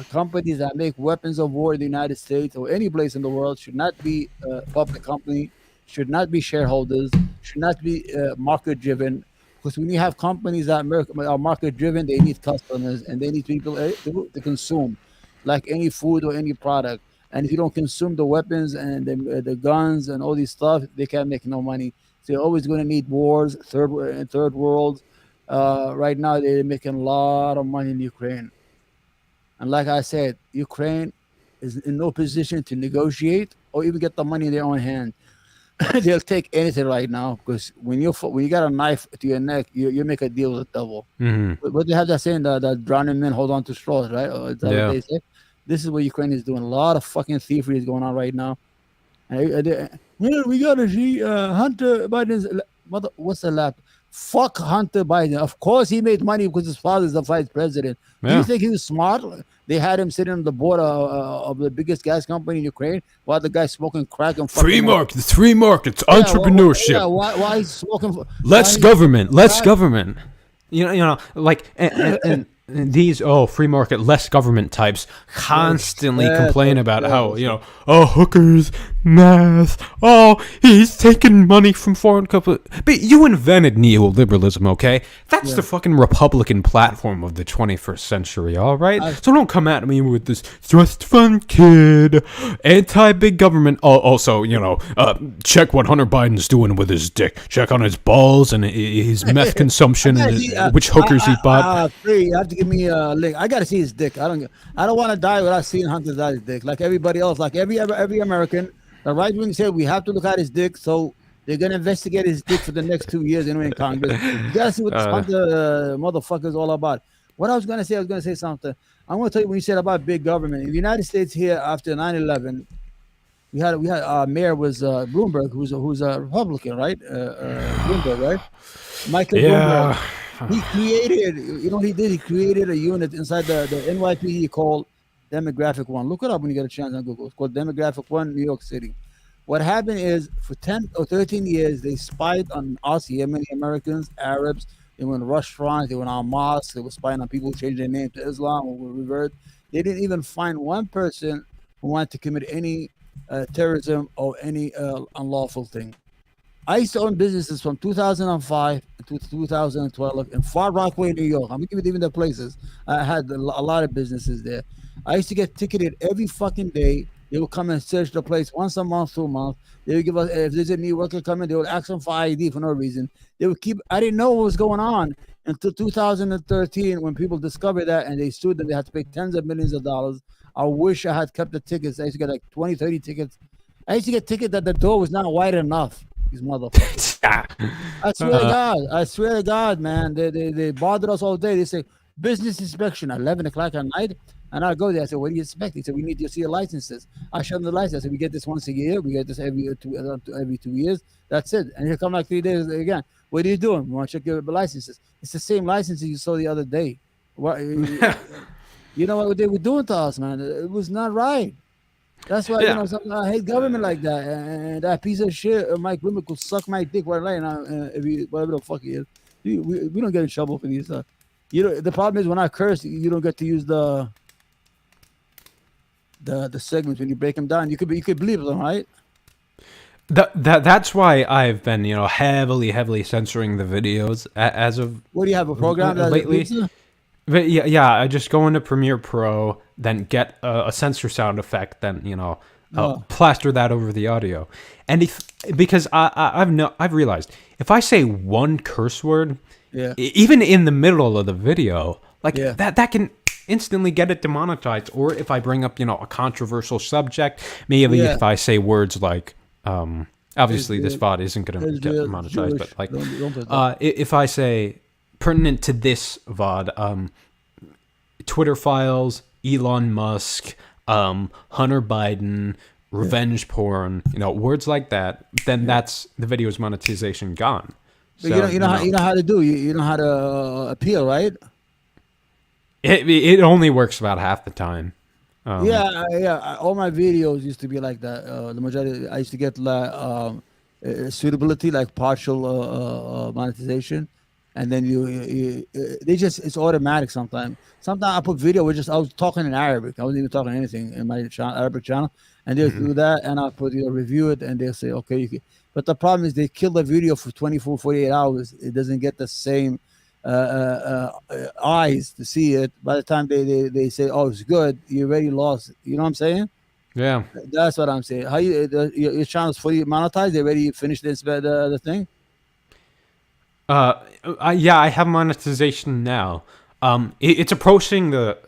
companies that make weapons of war in the United States or any place in the world should not be public company, should not be shareholders, should not be market driven. Because when you have companies that are market driven, they need customers and they need people to consume, like any food or any product. And if you don't consume the weapons and the guns and all these stuff, they can't make no money. So you're always going to need wars, third world. Right now, they're making a lot of money in Ukraine. And like I said, Ukraine is in no position to negotiate or even get the money in their own hand. They'll take anything right now because when you got a knife to your neck, you make a deal with the devil. But they have that saying that drowning men hold on to straws, right? Or is that what they say? This is what Ukraine is doing. A lot of fucking thievery is going on right now. And we gotta see Hunter Biden's mother. What's the lap? Fuck Hunter Biden. Of course, he made money because his father's the vice president. Do you think he was smart? They had him sitting on the board of the biggest gas company in Ukraine while the guy's smoking crack and free markets, entrepreneurship. Why he's smoking? Less government. You know, like and these free market, less government types constantly complain about how hookers, meth, he's taking money from foreign companies. But you invented neoliberalism, okay? That's the fucking Republican platform of the 21st century, all right? So don't come at me with this trust fund kid, anti-big government. Also, check what Hunter Biden's doing with his dick. Check on his balls and his meth consumption and which hookers he bought. You have to give me a link. I gotta see his dick. I don't want to die without seeing Hunter's dick. Like everybody else, like every American. The right wing said we have to look at his dick, so they're gonna investigate his dick for the next 2 years anyway in Congress. You gotta see what this Hunter motherfucker is all about. What I was gonna say something. I'm gonna tell you when you said about big government in the United States here after 9/11. We had our mayor was Bloomberg, who's a Republican, right? Bloomberg, right? Michael Bloomberg. He created, he created a unit inside the NYPD called Demographic One. Look it up when you get a chance on Google. It's called Demographic One, New York City. What happened is for 10 or 13 years, they spied on us, Yemeni Americans, Arabs. They went to restaurants, they went on mosques, they were spying on people who changed their name to Islam or were revert. They didn't even find one person who wanted to commit any terrorism or any unlawful thing. I used to own businesses from 2005 to 2012 in Far Rockaway, New York. I'm gonna give you even the places. I had a lot of businesses there. I used to get ticketed every fucking day. They would come and search the place once a month, 2 months. They would give us, if there's a new worker coming, they would ask them for ID for no reason. They would keep, I didn't know what was going on until 2013 when people discovered that and they sued them. They had to pay tens of millions of dollars. I wish I had kept the tickets. I used to get like 20, 30 tickets. I used to get tickets that the door was not wide enough. These motherfuckers. I swear to God. I swear to God, man. They bothered us all day. They say, business inspection at 11 o'clock at night. And I go there. I said, what do you expect? He said, we need to see your licenses. I show them the license. I said, we get this once a year. We get this every 2 years. That's it. And he'll come like 3 days again. What are you doing? We want to check your licenses. It's the same licenses you saw the other day. What? You know what they were doing to us, man? It was not right. That's why, you know, I hate government like that. And that piece of shit, Mike Bloomberg, could suck my dick right now, whatever the fuck he is. We don't get in trouble for these stuff. You know, the problem is when I curse, you don't get to use the segments when you break them down. You could bleep them, right? That's why I've been, you know, heavily censoring the videos as of. What do you have, a program lately? But yeah, I just go into Premiere Pro, then get a censor sound effect, then, you know, plaster that over the audio. And because I've realized if I say one curse word, even in the middle of the video, like that can instantly get it demonetized. Or if I bring up, you know, a controversial subject, maybe if I say words like, obviously this VOD isn't going to get demonetized, but like, if I say pertinent to this VOD, Twitter files, Elon Musk, Hunter Biden, revenge porn, you know, words like that, then that's the video's monetization gone. But so, you know how to do. You know how to appeal, right? It only works about half the time. Yeah. All my videos used to be like that. The majority, I used to get like suitability, like partial monetization, and then it's automatic sometimes. Sometimes I put video with I was talking in Arabic. I wasn't even talking anything in my Arabic channel, and they'll do that, and I put review it, and they'll say okay. But the problem is they kill the video for 24, 48 hours. It doesn't get the same eyes to see it. By the time they say, oh, it's good, you already lost. You know what I'm saying? Yeah, that's what I'm saying. How your channel's fully monetized? They already finished the thing? I have monetization now. It's approaching the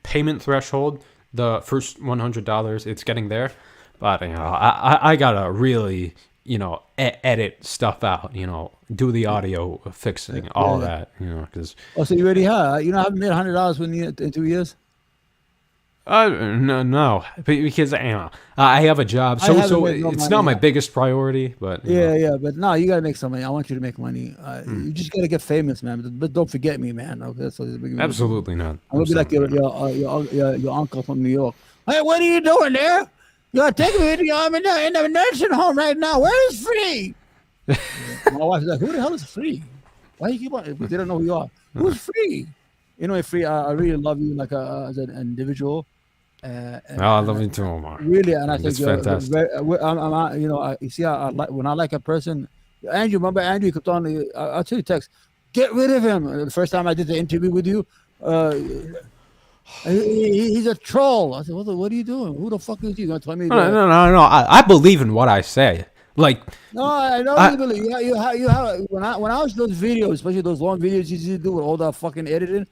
payment threshold. The first $100, it's getting there. But you know, I gotta really, you know, edit stuff out. You know, do the audio fixing, all that. You know, because so you already have. You know, I haven't made $100 in 2 years. No, because you know, I have a job, so it's not my biggest priority. But but no, you gotta make some money. I want you to make money. You just gotta get famous, man. But don't forget me, man. Okay, absolutely not. I'm gonna be like your uncle from New York. Hey, what are you doing there? You're taking me. I'm in the nursing home right now. Where is Free? My wife's like, who the hell is Free? Why you keep on? They don't know who you are. Who's Free? You know, Free. I really love you, like as an individual. I love you too, Omar. Really, and I think it's fantastic. you know, you see, when I like a person, Andrew. Remember Andrew? You kept on. I'll tell you, text. Get rid of him. The first time I did the interview with you, he's a troll. I said, what are you doing? Who the fuck is you gonna tell me? No. I believe in what I say. Like, no, I know you believe. You have. When I watch those videos, especially those long videos you do with all that fucking editing.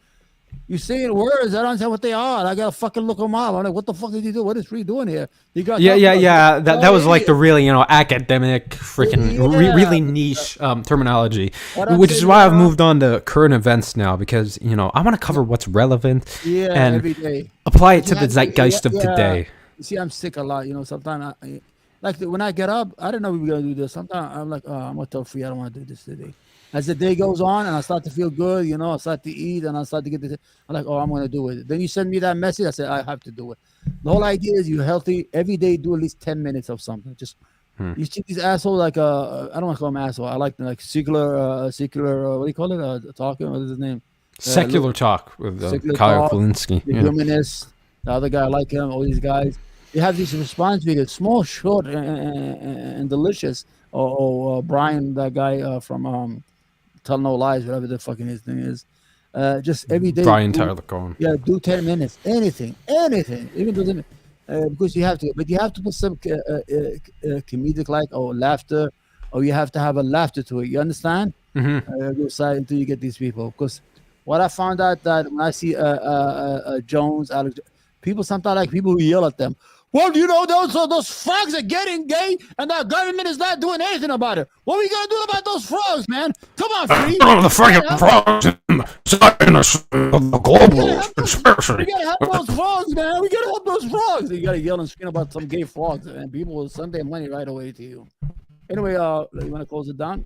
You saying words, I don't understand what they are. I gotta fucking look them up. I'm like, what the fuck did he do? What is Free doing here? That was like the really, you know, academic, freaking really niche terminology, which is why I've moved on to current events now, because you know I want to cover what's relevant and every day. Apply it to the zeitgeist of today. You see, I'm sick a lot. You know, sometimes like when I get up, I don't know we were gonna do this. Sometimes I'm like, oh, I'm gonna tell Free I don't want to do this today. As the day goes on and I start to feel good, you know, I start to eat and I start to get this. I'm like, oh, I'm going to do it. Then you send me that message. I said, I have to do it. The whole idea is you're healthy. Every day, do at least 10 minutes of something. Just, you see these assholes like, I don't want to call him asshole. I like them like secular, what do you call it? Talking, what is his name? Secular Talk with Kyle Polinsky. The humanists, the other guy, I like him, all these guys. You have these response videos, small, short, and delicious. Brian, that guy from Tell No Lies, whatever the fucking his thing is. Just every day. Brian Tyler Cohen. Yeah, do 10 minutes. Anything. Even doesn't because you have to, but you have to put some comedic like or laughter, or you have to have a laughter to it. You understand? Go side until you get these people. Because what I found out that when I see Jones, Alex, people sometimes like people who yell at them. Well, you know, those frogs are getting gay, and the government is not doing anything about it. What are we gonna do about those frogs, man? Come on, Free. The freaking frogs in the global conspiracy. We gotta help those frogs, man. We gotta help those frogs. You gotta yell and scream about some gay frogs, and people will send their money right away to you. Anyway, you wanna close it down?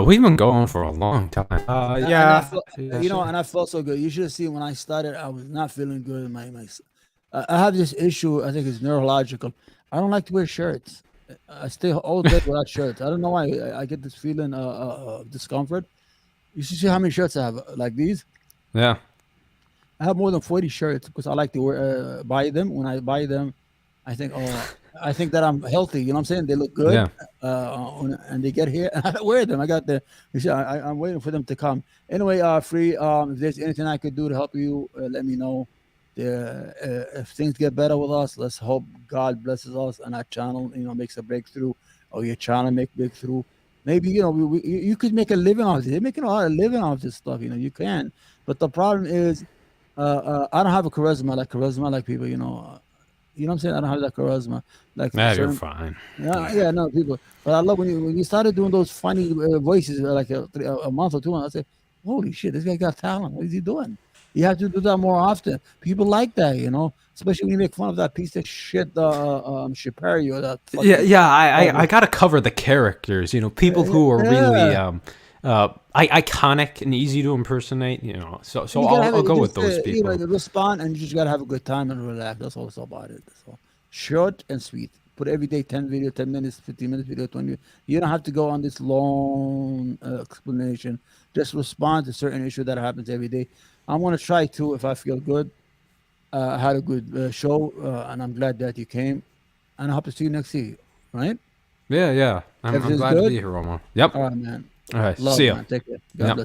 We've been going for a long time. Yeah. And I felt so good. You should have seen when I started. I was not feeling good. I have this issue. I think it's neurological. I don't like to wear shirts. I stay all day without shirts. I don't know why. I get this feeling of discomfort. You should see how many shirts I have. Like these. Yeah. I have more than 40 shirts because I like to buy them. When I buy them, I think that I'm healthy. You know what I'm saying? They look good. Yeah. And they get here, and I wear them. I'm waiting for them to come. Anyway, Free. If there's anything I could do to help you, let me know. If things get better with us, let's hope God blesses us and our channel, makes a breakthrough, or your channel make breakthrough. Maybe you could make a living off this. They're making a lot of living off this stuff. You can, but the problem is, I don't have a charisma like people. You know what I'm saying? I don't have that charisma. Like you're fine. Yeah, no people. But I love when you started doing those funny voices like a month or 2 months. I said, "Holy shit, this guy got talent. What is he doing?" You have to do that more often. People like that, especially when you make fun of that piece of shit, Shapiro. That I gotta cover the characters. People who are really iconic and easy to impersonate. So I'll go with those people. Respond, and you just gotta have a good time and relax. That's all it's about it. So short and sweet. Put every day 10 minutes, 15 minutes video, 20. You don't have to go on this long explanation. Just respond to certain issue that happens every day. I'm going to try to, if I feel good. I had a good show, and I'm glad that you came. And I hope to see you next year, right? Yeah. I'm glad to be here, Omar. Yep. All right, man. All right. Love, see ya. Man. Take care. God bless.